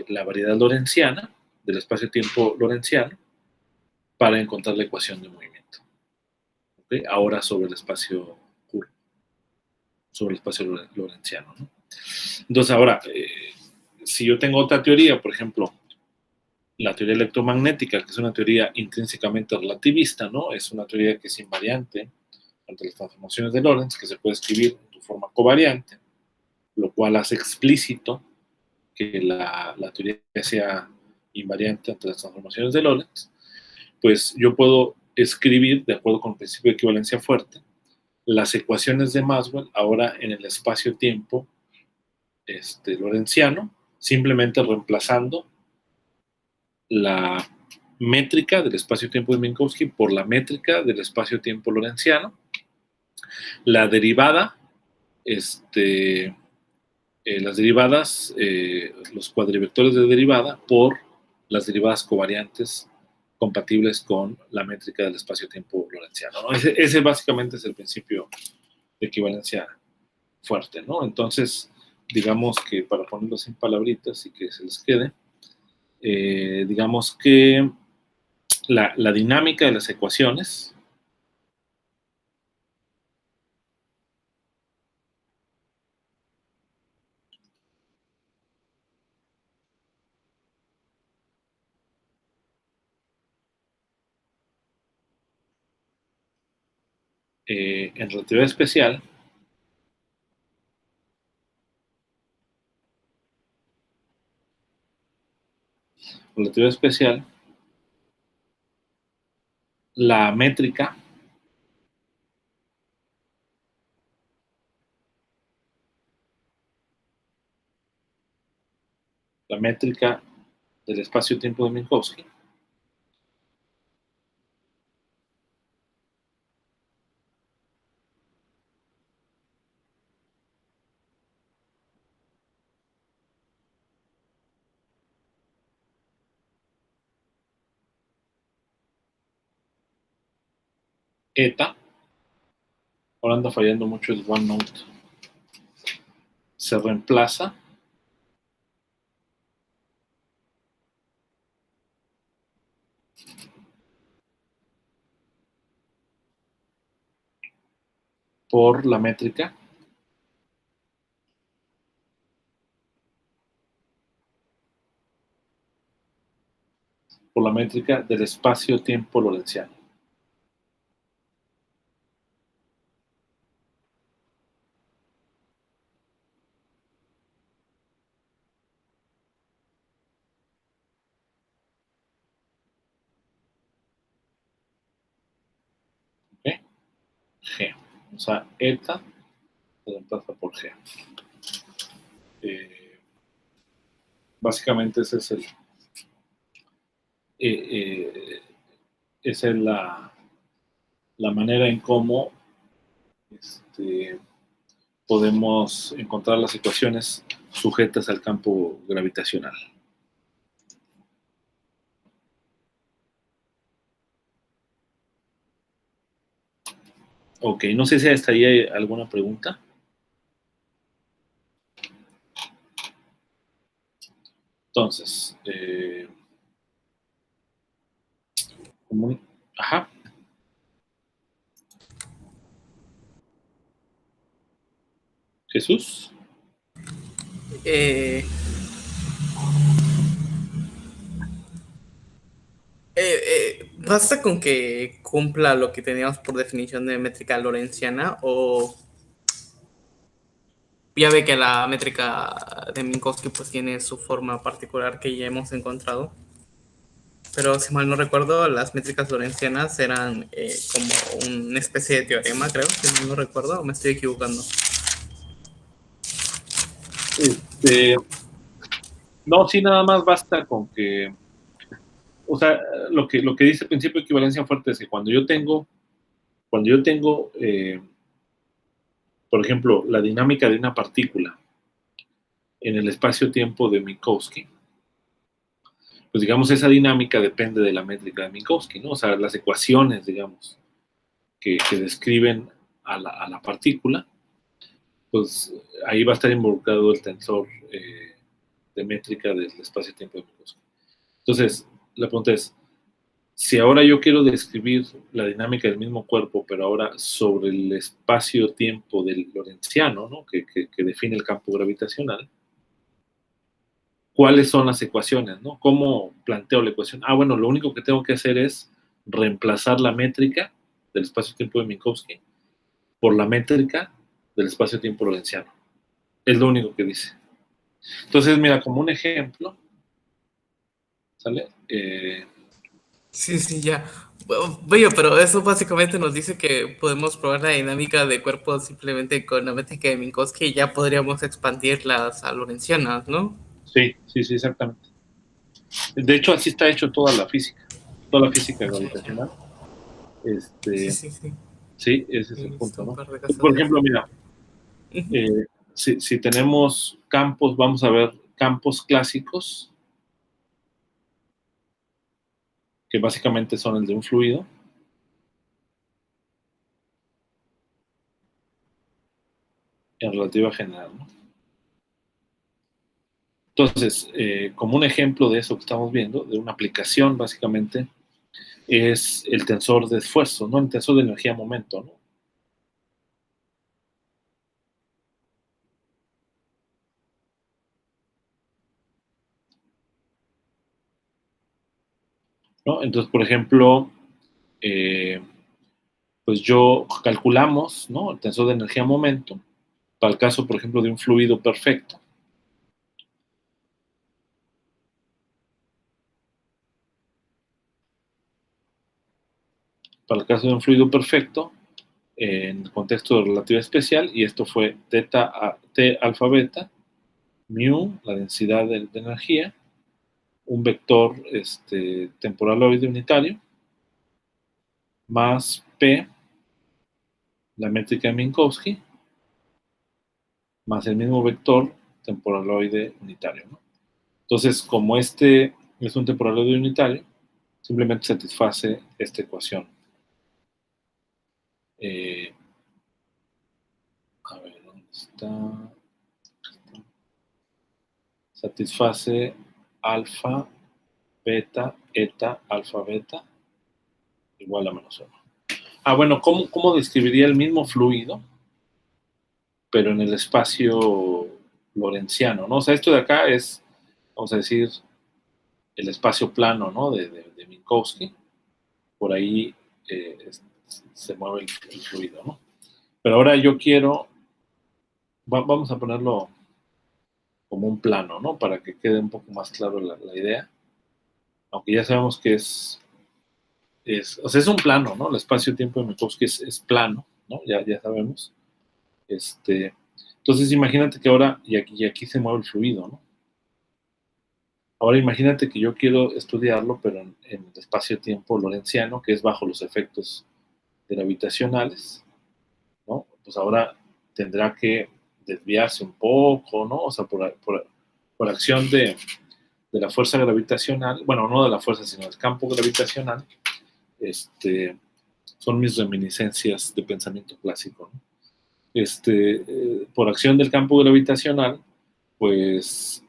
Speaker 1: la variedad lorentziana, del espacio-tiempo lorentziano, para encontrar la ecuación de movimiento. ¿Okay? Ahora sobre el espacio curvo, sobre el espacio lorentziano, ¿no? Entonces ahora, si yo tengo otra teoría, por ejemplo, la teoría electromagnética, que es una teoría intrínsecamente relativista, ¿no? Es una teoría que es invariante ante las transformaciones de Lorentz, que se puede escribir de forma covariante, lo cual hace explícito que la teoría sea invariante ante las transformaciones de Lorentz. Pues yo puedo escribir, de acuerdo con el principio de equivalencia fuerte, las ecuaciones de Maxwell ahora en el espacio-tiempo lorentziano, simplemente reemplazando la métrica del espacio-tiempo de Minkowski por la métrica del espacio-tiempo lorentziano, la derivada, las derivadas, los cuadrivectores de derivada por las derivadas covariantes compatibles con la métrica del espacio-tiempo lorentziano, ¿no? Ese básicamente es el principio de equivalencia fuerte, ¿no? Entonces, digamos que para ponerlo en palabritas y que se les quede, digamos que la dinámica de las ecuaciones en relatividad especial la métrica del espacio-tiempo de Minkowski eta, ahora anda fallando mucho el OneNote, se reemplaza por la métrica del espacio-tiempo lorentziano. ¿Okay? G. O sea, eta se reemplaza por G. Básicamente ese es esa es la manera en cómo podemos encontrar las ecuaciones sujetas al campo gravitacional. Ok, no sé si hasta ahí hay alguna pregunta. Entonces, ajá. Jesús.
Speaker 3: ¿Basta con que cumpla lo que teníamos por definición de métrica lorentziana o ya ve que la métrica de Minkowski pues tiene su forma particular que ya hemos encontrado? Pero si mal no recuerdo, las métricas lorentzianas eran como una especie de teorema, creo, si mal no recuerdo, o me estoy equivocando.
Speaker 1: No, sí, nada más basta con que, o sea, lo que dice el principio de equivalencia fuerte es que cuando yo tengo, por ejemplo, la dinámica de una partícula en el espacio-tiempo de Minkowski, pues digamos, esa dinámica depende de la métrica de Minkowski, ¿no? O sea, las ecuaciones, digamos, que describen a la partícula, pues ahí va a estar involucrado el tensor de métrica del espacio-tiempo de Minkowski. Entonces, la pregunta es, si ahora yo quiero describir la dinámica del mismo cuerpo, pero ahora sobre el espacio-tiempo del lorentziano, ¿no? que define el campo gravitacional, ¿cuáles son las ecuaciones? ¿No? ¿Cómo planteo la ecuación? Bueno, lo único que tengo que hacer es reemplazar la métrica del espacio-tiempo de Minkowski por la métrica del espacio-tiempo lorentziano. Es lo único que dice. Entonces, mira, como un ejemplo, ¿sale?
Speaker 3: Sí, ya. Bello, pero eso básicamente nos dice que podemos probar la dinámica de cuerpos simplemente con la métrica de Minkowski y ya podríamos expandirlas a lorentzianas, ¿no?
Speaker 1: Sí, sí, sí, exactamente. De hecho, así está hecho toda la física
Speaker 3: Ya.
Speaker 1: gravitacional.
Speaker 3: Sí,
Speaker 1: Este,
Speaker 3: sí, sí.
Speaker 1: sí, ese es
Speaker 3: He
Speaker 1: el
Speaker 3: visto
Speaker 1: punto,
Speaker 3: un
Speaker 1: ¿no?
Speaker 3: par de
Speaker 1: Pues,
Speaker 3: casos
Speaker 1: por
Speaker 3: de eso.
Speaker 1: ejemplo, mira,
Speaker 3: Ujú.
Speaker 1: si tenemos campos, vamos a ver campos clásicos, que básicamente son el de un fluido, en relativa general, ¿no? Entonces, como un ejemplo de eso que estamos viendo, de una aplicación básicamente, es el tensor de esfuerzo, ¿no? El tensor de energía-momento, ¿no? ¿No? Entonces, por ejemplo, eh, pues yo calculamos, ¿no? El tensor de energía-momento, para el caso, por ejemplo, de un fluido perfecto. Para el caso de un fluido perfecto, en el contexto de relatividad especial, y esto fue T alfa beta, mu, la densidad de energía, un vector temporaloide unitario, más P, la métrica de Minkowski, más el mismo vector temporaloide unitario, ¿no? Entonces, como este es un temporaloide unitario, simplemente satisface esta ecuación. Eh, a ver, ¿dónde está? Satisface alfa, beta, eta, alfa, beta, igual a -1. Bueno, ¿cómo describiría el mismo fluido, pero en el espacio lorentziano, ¿no? O sea, esto de acá es, vamos a decir, el espacio plano, ¿no? De Minkowski. Por ahí se mueve el fluido, ¿no? Pero ahora yo quiero, vamos a ponerlo como un plano, ¿no? Para que quede un poco más claro la idea. Aunque ya sabemos que o sea, es un plano, ¿no? El espacio-tiempo de Minkowski es plano, ¿no? Ya sabemos. Entonces imagínate que ahora, y aquí se mueve el fluido, ¿no? Ahora imagínate que yo quiero estudiarlo, pero en el espacio-tiempo lorentziano, que es bajo los efectos gravitacionales, ¿no? Pues ahora tendrá que desviarse un poco, ¿no? O sea, por acción de la fuerza gravitacional, bueno, no de la fuerza, sino del campo gravitacional, son mis reminiscencias de pensamiento clásico, ¿no? Por acción del campo gravitacional, pues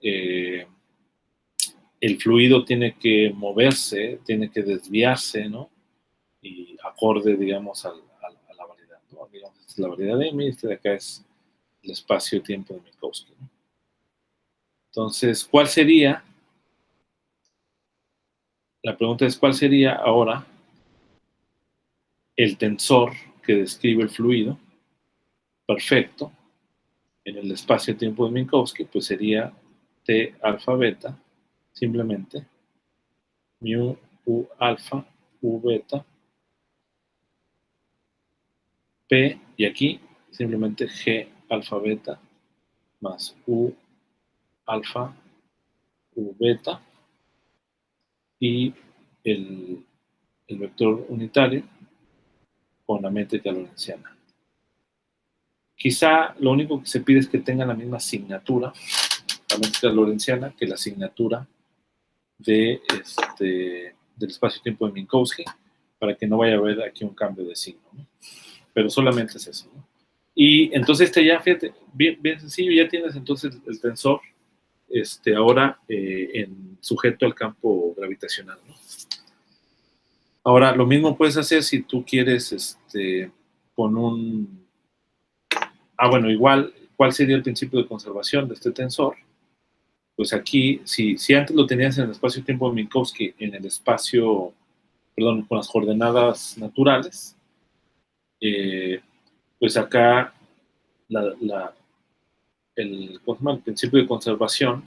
Speaker 1: el fluido tiene que moverse, tiene que desviarse, ¿no? Y acorde, digamos, a la variedad, ¿no? Digamos, esta es la variedad de M y este de acá es el espacio-tiempo de Minkowski, ¿no? Entonces, la pregunta es, ¿cuál sería ahora el tensor que describe el fluido perfecto en el espacio-tiempo de Minkowski? Pues sería T alfa beta, simplemente, mu u alfa, u beta, P, y aquí simplemente G alfa beta más U alfa U beta y el, el vector unitario con la métrica lorentziana. Quizá lo único que se pide es que tenga la misma asignatura, la métrica lorentziana, que la asignatura del espacio-tiempo de Minkowski, para que no vaya a haber aquí un cambio de signo, ¿no? Pero solamente es eso, ¿no? Y entonces ya, fíjate, bien, bien sencillo, ya tienes entonces el tensor ahora sujeto al campo gravitacional, ¿no? Ahora, lo mismo puedes hacer si tú quieres con un... bueno, igual, ¿cuál sería el principio de conservación de este tensor? Pues aquí, si antes lo tenías en el espacio-tiempo de Minkowski, en el espacio, perdón, con las coordenadas naturales, pues acá la, la, ¿cómo se llama? El principio de conservación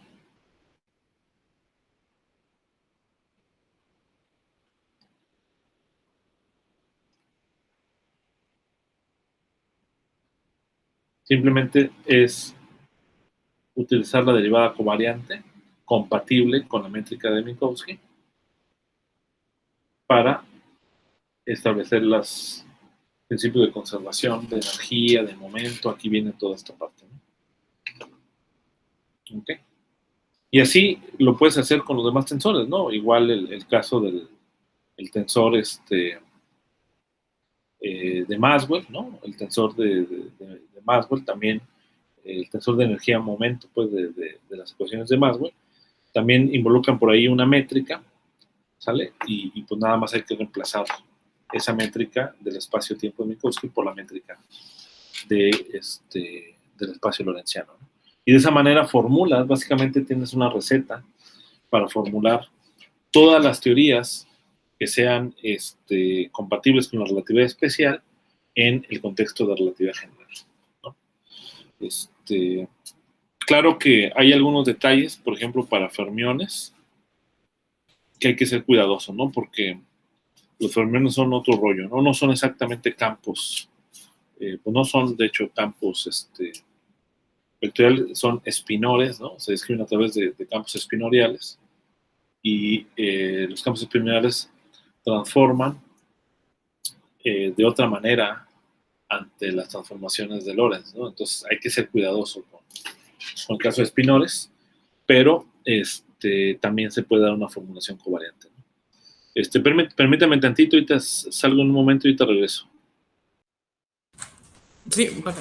Speaker 1: Simplemente es utilizar la derivada covariante compatible con la métrica de Minkowski para establecer los principios de conservación, de energía, de momento. Aquí viene toda esta parte, ¿no? Okay. Y así lo puedes hacer con los demás tensores, ¿no? Igual el caso del tensor de Maxwell, ¿no? El tensor de Maxwell también, el tensor de energía-momento, pues, de las ecuaciones de Maxwell, también involucran por ahí una métrica, ¿sale? Y pues nada más hay que reemplazar esa métrica del espacio-tiempo de Minkowski por la métrica del espacio lorentziano, ¿no? Y de esa manera formulas, básicamente tienes una receta para formular todas las teorías que sean compatibles con la relatividad especial en el contexto de relatividad general, ¿no? Claro que hay algunos detalles, por ejemplo, para fermiones, que hay que ser cuidadoso, ¿no? Porque los fermiones son otro rollo, ¿no? No son exactamente campos, pues no son, de hecho, campos vectoriales, son espinores, ¿no? Se describen a través de campos espinoriales, y los campos espinoriales transforman de otra manera ante las transformaciones de Lorentz, ¿no? Entonces hay que ser cuidadoso con el caso de espinores, pero también se puede dar una formulación covariante, ¿no? Permítame tantito, ahorita salgo en un momento y ahorita regreso.
Speaker 3: Sí, vale.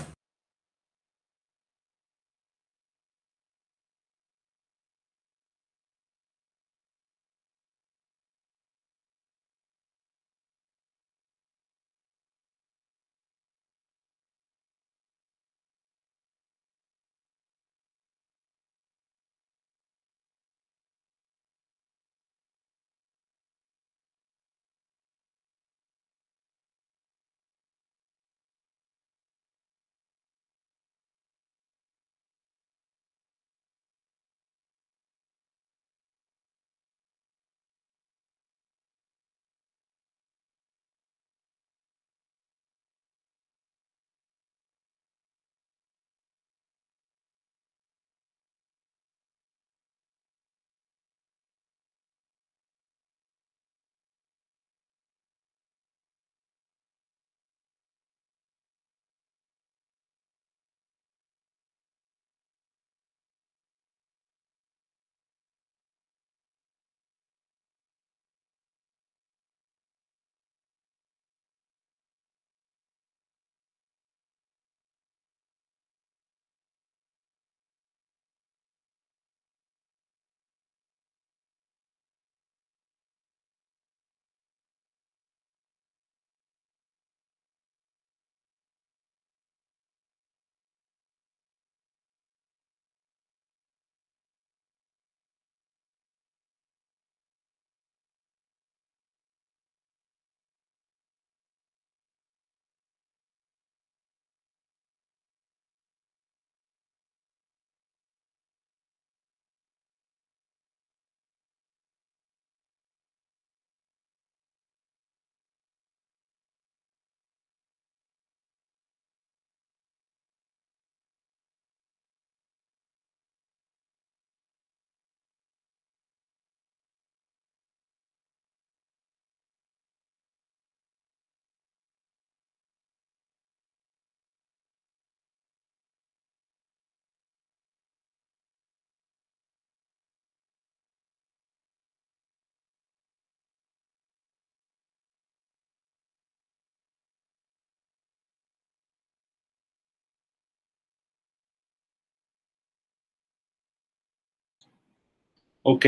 Speaker 1: Ok,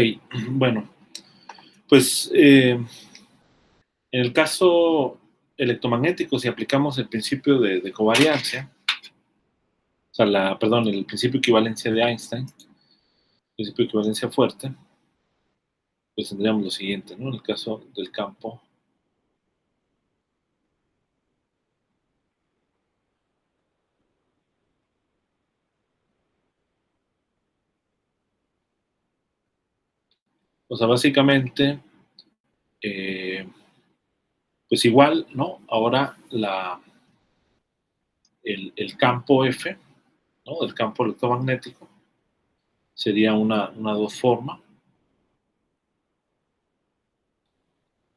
Speaker 1: bueno, pues en el caso electromagnético, si aplicamos el principio de covariancia, o sea, perdón, el principio de equivalencia de Einstein, principio de equivalencia fuerte, pues tendríamos lo siguiente, ¿no? En el caso del campo, o sea, básicamente, pues igual, ¿no? Ahora el campo F ¿no? Del campo electromagnético. Sería una dos forma,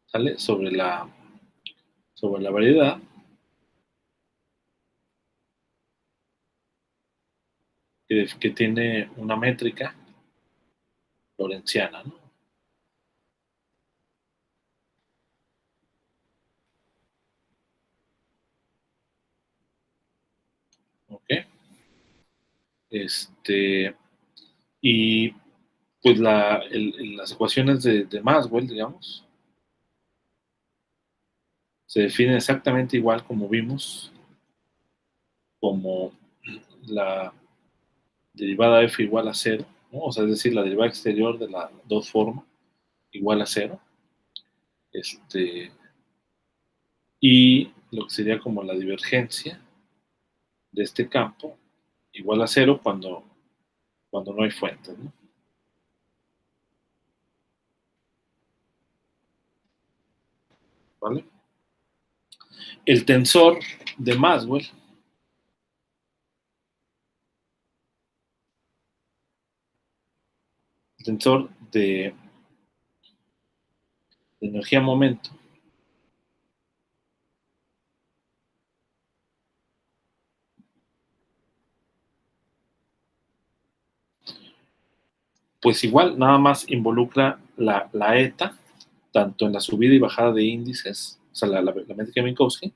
Speaker 1: ¿sale? Sobre la variedad. Que tiene una métrica lorentziana, ¿no? ¿Ok? Y pues las ecuaciones de Maxwell, digamos, se definen exactamente igual como vimos, como la derivada f igual a 0, ¿no? O sea, es decir, la derivada exterior de la dos forma igual a 0. Y lo que sería como la divergencia de este campo igual a 0 cuando no hay fuentes, ¿no? ¿Vale? El tensor de Maxwell de energía-momento pues igual nada más involucra la eta, tanto en la subida y bajada de índices, o sea, la métrica de Minkowski,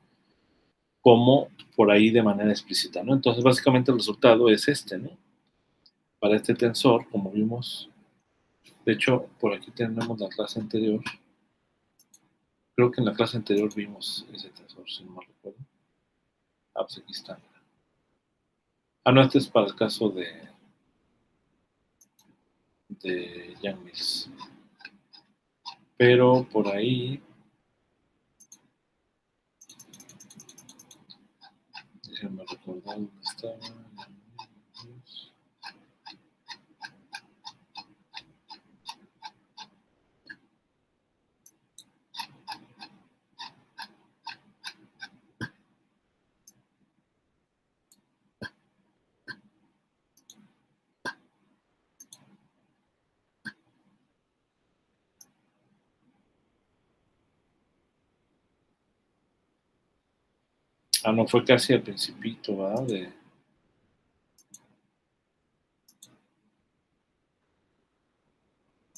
Speaker 1: como por ahí de manera explícita, ¿no? Entonces, básicamente el resultado es este, ¿no? Para este tensor, como vimos, de hecho, por aquí tenemos la clase anterior. Creo que en la clase anterior vimos ese tensor, si no me recuerdo. Ah, pues aquí está. Ah, no, este es para el caso de Yang-Mills. Pero por ahí, déjenme recordar dónde estaba. Ah, no, fue casi al principito, ¿verdad?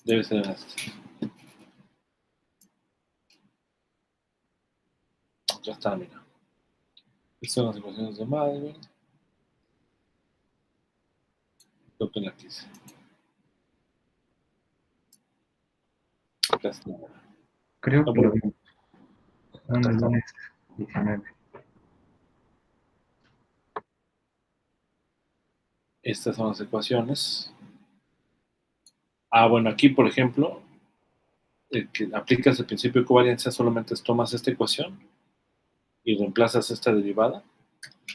Speaker 1: Debe ser este. Ya está, mira. Estas son las ecuaciones de Maxwell. Creo que la quise. Acá está.
Speaker 2: Creo
Speaker 1: Ah,
Speaker 2: que lo
Speaker 1: bueno,
Speaker 2: vimos. Son
Speaker 1: acá
Speaker 2: el
Speaker 1: está.
Speaker 2: lunes 19.
Speaker 1: Estas son las ecuaciones. Ah, bueno, aquí, por ejemplo, que aplicas el principio de covariancia, solamente tomas esta ecuación y reemplazas esta derivada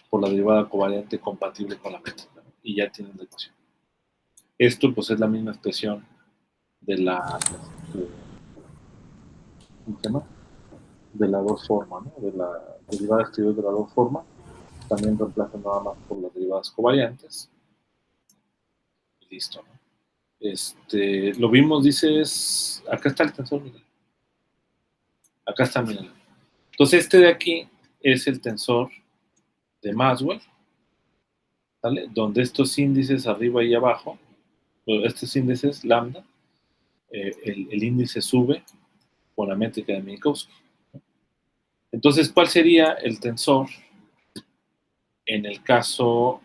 Speaker 1: por la derivada covariante compatible con la métrica, ¿no? Y ya tienes la ecuación. Esto, pues, es la misma expresión de ¿cómo se llama? De la dos forma, ¿no? De la derivada exterior de la dos forma. También reemplaza nada más por las derivadas covariantes. Y listo, ¿no? Lo vimos, dices, acá está el tensor, Miguel. Acá está, Miguel. Entonces, este de aquí es el tensor de Maxwell, ¿vale? Donde estos índices arriba y abajo, estos índices lambda, el índice sube con la métrica de Minkowski. Entonces, ¿cuál sería el tensor en el caso?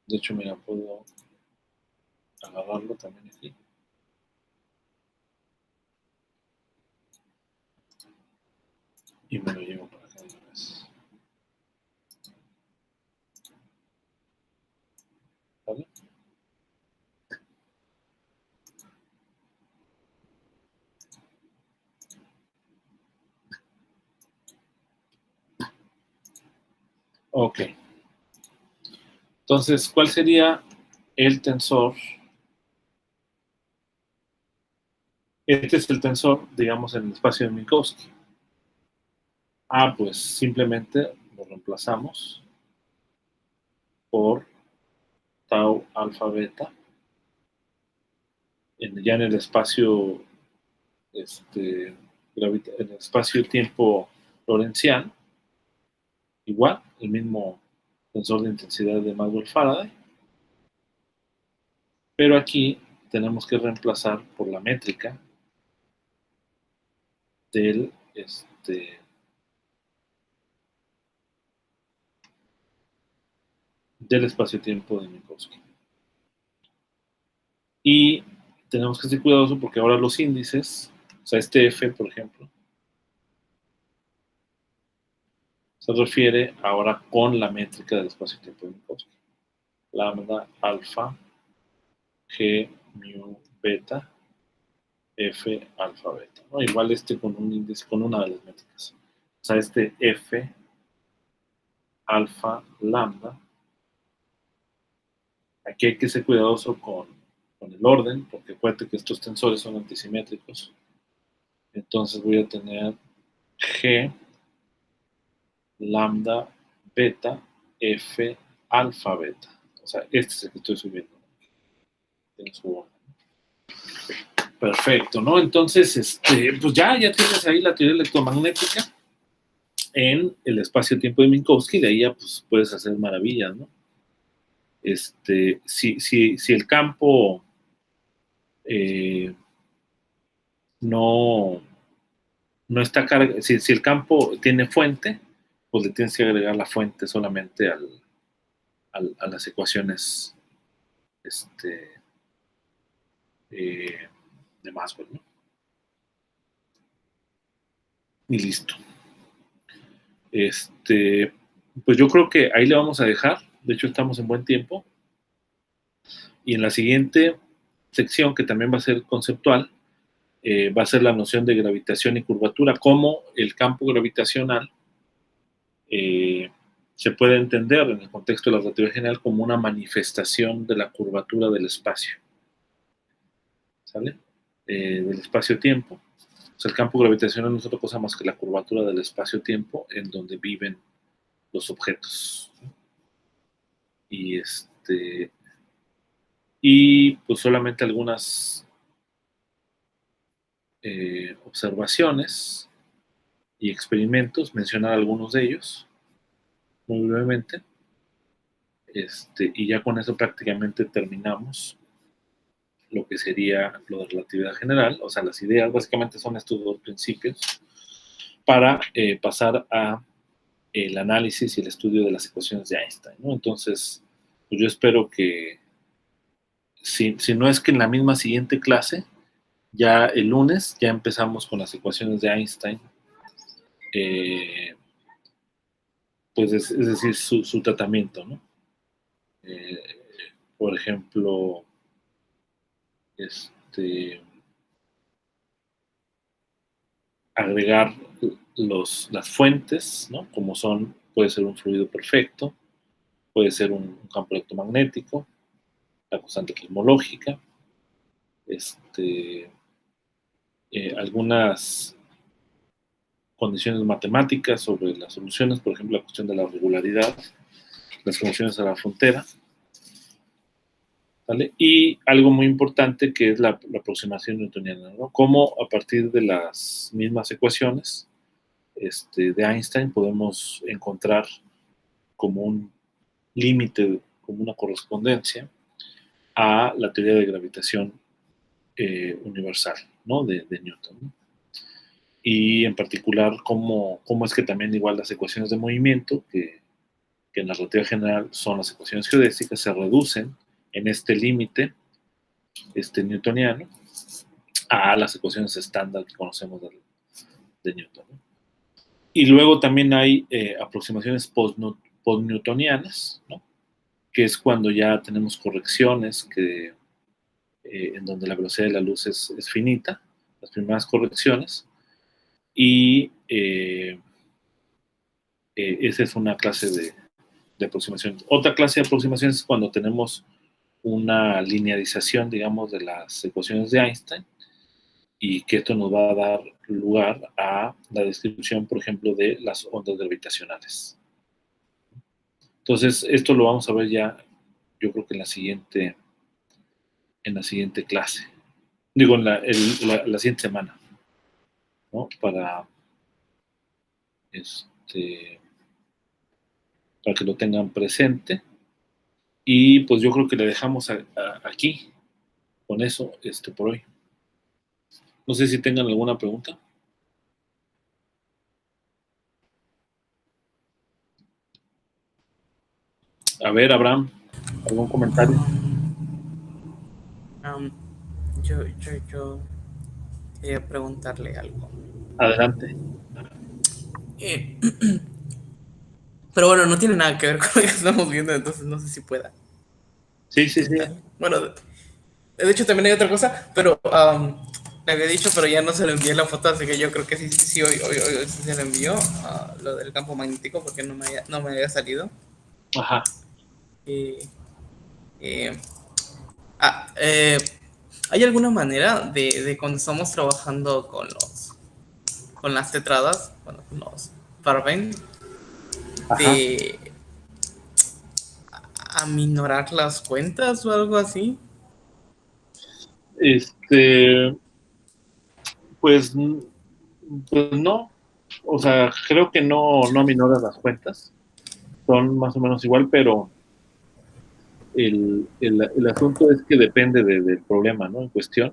Speaker 1: De hecho, mira, puedo agarrarlo también aquí. Y me lo llevo para acá de una vez. ¿Vale? Ok. Entonces, ¿cuál sería el tensor? Este es el tensor, digamos, en el espacio de Minkowski. Ah, pues simplemente lo reemplazamos por tau alfa beta, ya en el espacio, en el espacio-tiempo lorentziano, igual, el mismo tensor de intensidad de Maxwell-Faraday, pero aquí tenemos que reemplazar por la métrica del espacio-tiempo de Minkowski. Y tenemos que ser cuidadosos porque ahora los índices, o sea, este F, por ejemplo, se refiere ahora con la métrica del espacio-tiempo de Minkowski. Lambda, alfa, G, mu, beta, F, alfa, beta, ¿no? Igual con un índice, con una de las métricas. O sea, este F, alfa, lambda. Aquí hay que ser cuidadoso con el orden, porque acuérdate que estos tensores son antisimétricos. Entonces voy a tener G, lambda, beta, F, alfa, beta. O sea, este es el que estoy subiendo. Tiene su orden. Perfecto, ¿no? Entonces, pues ya tienes ahí la teoría electromagnética en el espacio-tiempo de Minkowski, de ahí ya pues, puedes hacer maravillas, ¿no? Si el campo no está cargado, si el campo tiene fuente, pues le tienes que agregar la fuente solamente a las ecuaciones de Maxwell, ¿no? Y listo. Pues yo creo que ahí le vamos a dejar. De hecho, estamos en buen tiempo. Y en la siguiente sección, que también va a ser conceptual, va a ser la noción de gravitación y curvatura, cómo el campo gravitacional se puede entender en el contexto de la relatividad general como una manifestación de la curvatura del espacio. ¿Sale? Del espacio-tiempo. O sea, el campo gravitacional no es otra cosa más que la curvatura del espacio-tiempo en donde viven los objetos. Y pues solamente algunas observaciones y experimentos, mencionar algunos de ellos muy brevemente, y ya con eso prácticamente terminamos lo que sería lo de relatividad general. O sea, las ideas básicamente son estos dos principios para pasar a el análisis y el estudio de las ecuaciones de Einstein, ¿no? Entonces, pues yo espero que si no es que en la misma siguiente clase, ya el lunes ya empezamos con las ecuaciones de Einstein, pues es decir, su tratamiento, ¿no? Por ejemplo, agregar las fuentes, ¿no? Como puede ser un fluido perfecto, puede ser un campo electromagnético, la constante cosmológica, algunas condiciones matemáticas sobre las soluciones, por ejemplo, la cuestión de la regularidad, las condiciones a la frontera, ¿vale? Y algo muy importante que es la aproximación newtoniana, ¿no? Cómo a partir de las mismas ecuaciones de Einstein podemos encontrar como un límite, como una correspondencia a la teoría de gravitación universal, ¿no? de Newton, ¿no? Y en particular cómo es que también igual las ecuaciones de movimiento, que en la relatividad general son las ecuaciones geodésicas, se reducen en este límite newtoniano a las ecuaciones estándar que conocemos de Newton, ¿no? Y luego también hay aproximaciones post-newtonianas, ¿no? Que es cuando ya tenemos correcciones en donde la velocidad de la luz es finita, las primeras correcciones, y esa es una clase de aproximación. Otra clase de aproximación es cuando tenemos una linearización, digamos, de las ecuaciones de Einstein, y que esto nos va a dar lugar a la descripción, por ejemplo, de las ondas gravitacionales. Entonces, esto lo vamos a ver ya yo creo que en la siguiente clase. Digo, en la siguiente semana, ¿no? Para que lo tengan presente. Y pues yo creo que le dejamos aquí con eso por hoy. No sé si tengan alguna pregunta. A ver, Abraham, ¿algún comentario?
Speaker 3: Um, yo quería preguntarle algo.
Speaker 1: Adelante.
Speaker 3: Eh, pero bueno, no tiene nada que ver con lo que estamos viendo, entonces no sé si pueda.
Speaker 1: Sí, sí, sí.
Speaker 3: Bueno, de hecho también hay otra cosa, pero le había dicho, pero ya no se le envié la foto, así que yo creo que sí, hoy sí se le envió lo del campo magnético, porque no me había salido.
Speaker 1: Ajá.
Speaker 3: Eh, eh, ah, eh, ¿Hay alguna manera de cuando estamos trabajando con las tetradas, bueno, con los Farben,
Speaker 1: Ajá.
Speaker 3: de aminorar las cuentas o algo así?
Speaker 1: Este, pues, pues no. O sea, creo que no aminoran las cuentas. Son más o menos igual, pero el asunto es que depende del problema, ¿no? En cuestión.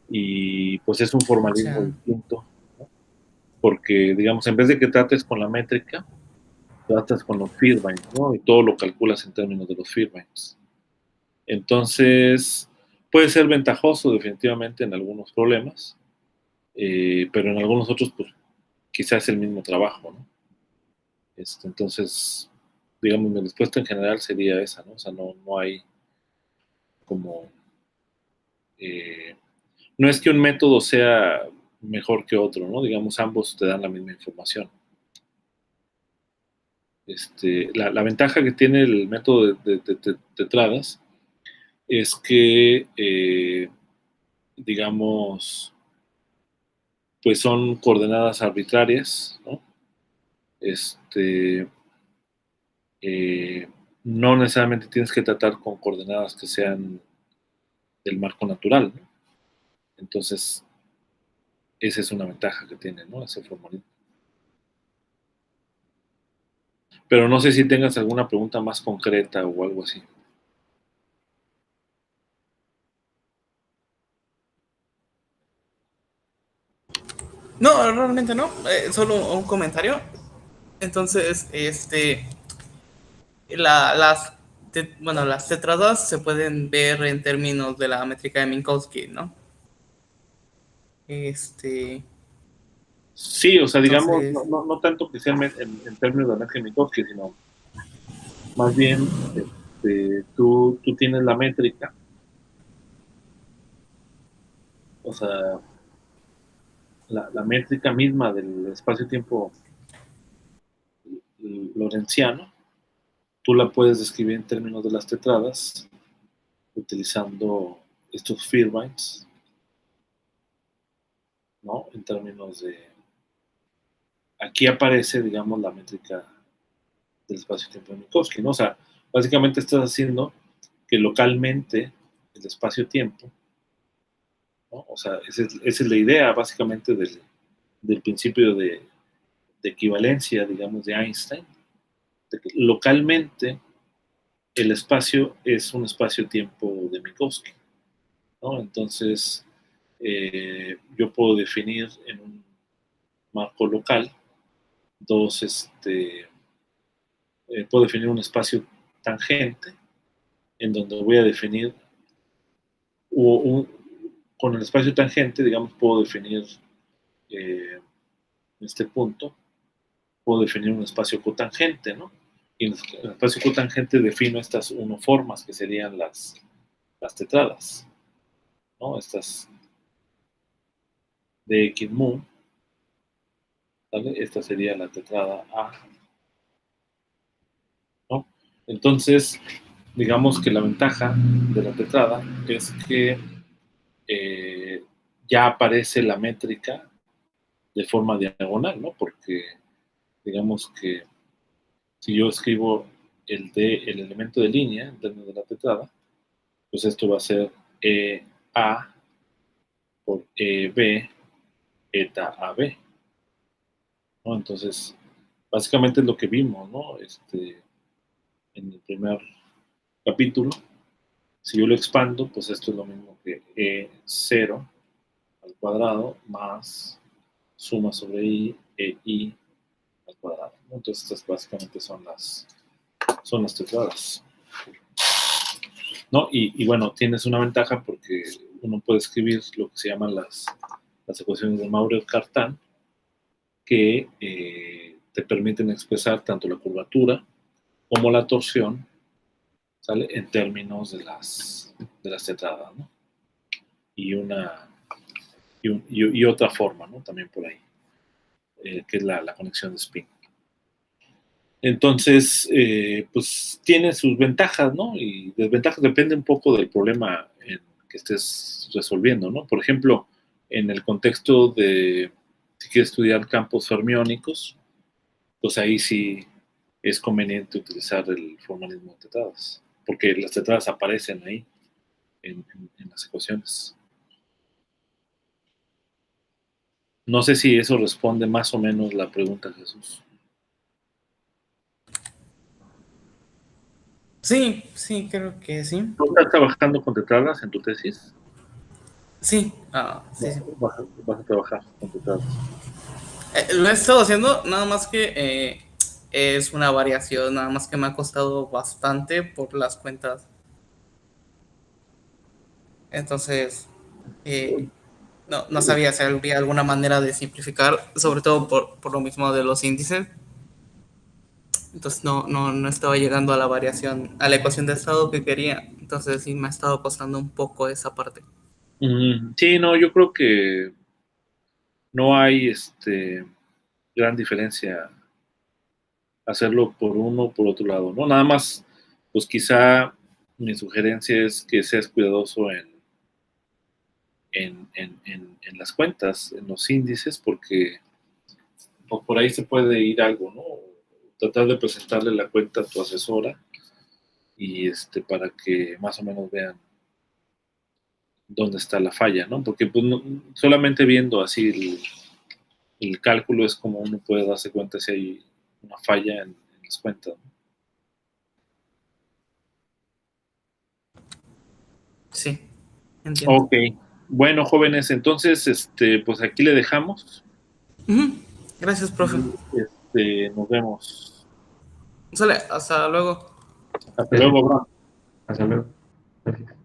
Speaker 1: Y pues es un
Speaker 3: O
Speaker 1: formalismo
Speaker 3: sea,
Speaker 1: distinto, ¿no? Porque, digamos, en vez de que trates con la métrica, tratas con los Firmines, ¿no? Y todo lo calculas en términos de los Firmines. Entonces, puede ser ventajoso definitivamente en algunos problemas, pero en algunos otros, pues, quizás es el mismo trabajo, ¿no? Entonces, digamos, mi respuesta en general sería esa, ¿no? O sea, no hay como... eh, no es que un método sea mejor que otro, ¿no? Digamos, ambos te dan la misma información. La ventaja que tiene el método de tetradas es que, digamos, pues son coordenadas arbitrarias, ¿no? Este, eh, no necesariamente tienes que tratar con coordenadas que sean del marco natural, ¿no? Entonces, esa es una ventaja que tiene, ¿no? Ese formalismo. Pero no sé si tengas alguna pregunta más concreta o algo así.
Speaker 3: no, realmente no, solo un comentario. Entonces, bueno, las tetradas se pueden ver en términos de la métrica de Minkowski, ¿no? Este,
Speaker 1: Sí, o sea, digamos,
Speaker 3: entonces,
Speaker 1: no tanto que sea en términos de Merkel Minkowski, sino más bien tú tienes la métrica, o sea, la métrica misma del espacio-tiempo lorenciano, tú la puedes describir en términos de las tetradas utilizando estos Firmines, ¿no? En términos de... Aquí aparece, digamos, la métrica del espacio-tiempo de Minkowski, ¿no? O sea, básicamente estás haciendo que localmente el espacio-tiempo, ¿no? O sea, esa es la idea básicamente del principio de equivalencia, digamos, de Einstein, de que localmente el espacio es un espacio-tiempo de Minkowski, ¿no? Entonces, yo puedo definir en un marco local dos, puedo definir un espacio tangente en donde voy a definir, con el espacio tangente, digamos, puedo definir en este punto, puedo definir un espacio cotangente, ¿no? Y en el espacio cotangente defino estas unoformas que serían las tetradas, ¿no? Estas de X mu, ¿vale? Esta sería la tetrada A, ¿no? Entonces, digamos que la ventaja de la tetrada es que ya aparece la métrica de forma diagonal, ¿no? Porque digamos que si yo escribo el elemento de línea en términos de la tetrada, pues esto va a ser EA por EB eta AB, ¿no? Entonces, básicamente es lo que vimos, ¿no? En el primer capítulo. Si yo lo expando, pues esto es lo mismo que E0 al cuadrado más suma sobre I al cuadrado, ¿no? Entonces estas básicamente son las tetradas, ¿no? Y bueno, tienes una ventaja porque uno puede escribir lo que se llaman las ecuaciones de Maurer-Cartan, que te permiten expresar tanto la curvatura como la torsión, ¿sale? En términos de las tetradas, ¿no? Y otra forma, ¿no? También por ahí, que es la conexión de spin. Entonces, pues tiene sus ventajas, ¿no? Y desventajas, depende un poco del problema que estés resolviendo, ¿no? Por ejemplo, en el contexto de si quieres estudiar campos fermiónicos, pues ahí sí es conveniente utilizar el formalismo de tetradas, porque las tetradas aparecen ahí en las ecuaciones. No sé si eso responde más o menos la pregunta, Jesús.
Speaker 3: Sí, creo que sí.
Speaker 1: ¿Tú estás trabajando con tetradas en tu tesis?
Speaker 3: Sí, sí.
Speaker 1: Vas a trabajar con tetradas.
Speaker 3: Lo he estado haciendo, nada más que es una variación, nada más que me ha costado bastante por las cuentas. Entonces, no sabía si había alguna manera de simplificar, sobre todo por lo mismo de los índices. Entonces no estaba llegando a la variación, a la ecuación de estado que quería. Entonces sí me ha estado costando un poco esa parte.
Speaker 1: Sí, no, yo creo que no hay gran diferencia hacerlo por uno o por otro lado, ¿no? Nada más, pues quizá mi sugerencia es que seas cuidadoso en las cuentas, en los índices, porque por ahí se puede ir algo, ¿no? Tratar de presentarle la cuenta a tu asesora y para que más o menos vean dónde está la falla, ¿no? Porque pues, solamente viendo así el cálculo es como uno puede darse cuenta si hay una falla en las cuentas, ¿no?
Speaker 3: Sí, entiendo.
Speaker 1: Ok, bueno, jóvenes, entonces, pues aquí le dejamos.
Speaker 3: Gracias, profe.
Speaker 1: Nos vemos.
Speaker 3: Sale, hasta luego.
Speaker 1: Hasta luego, bro.
Speaker 2: Hasta luego. Gracias.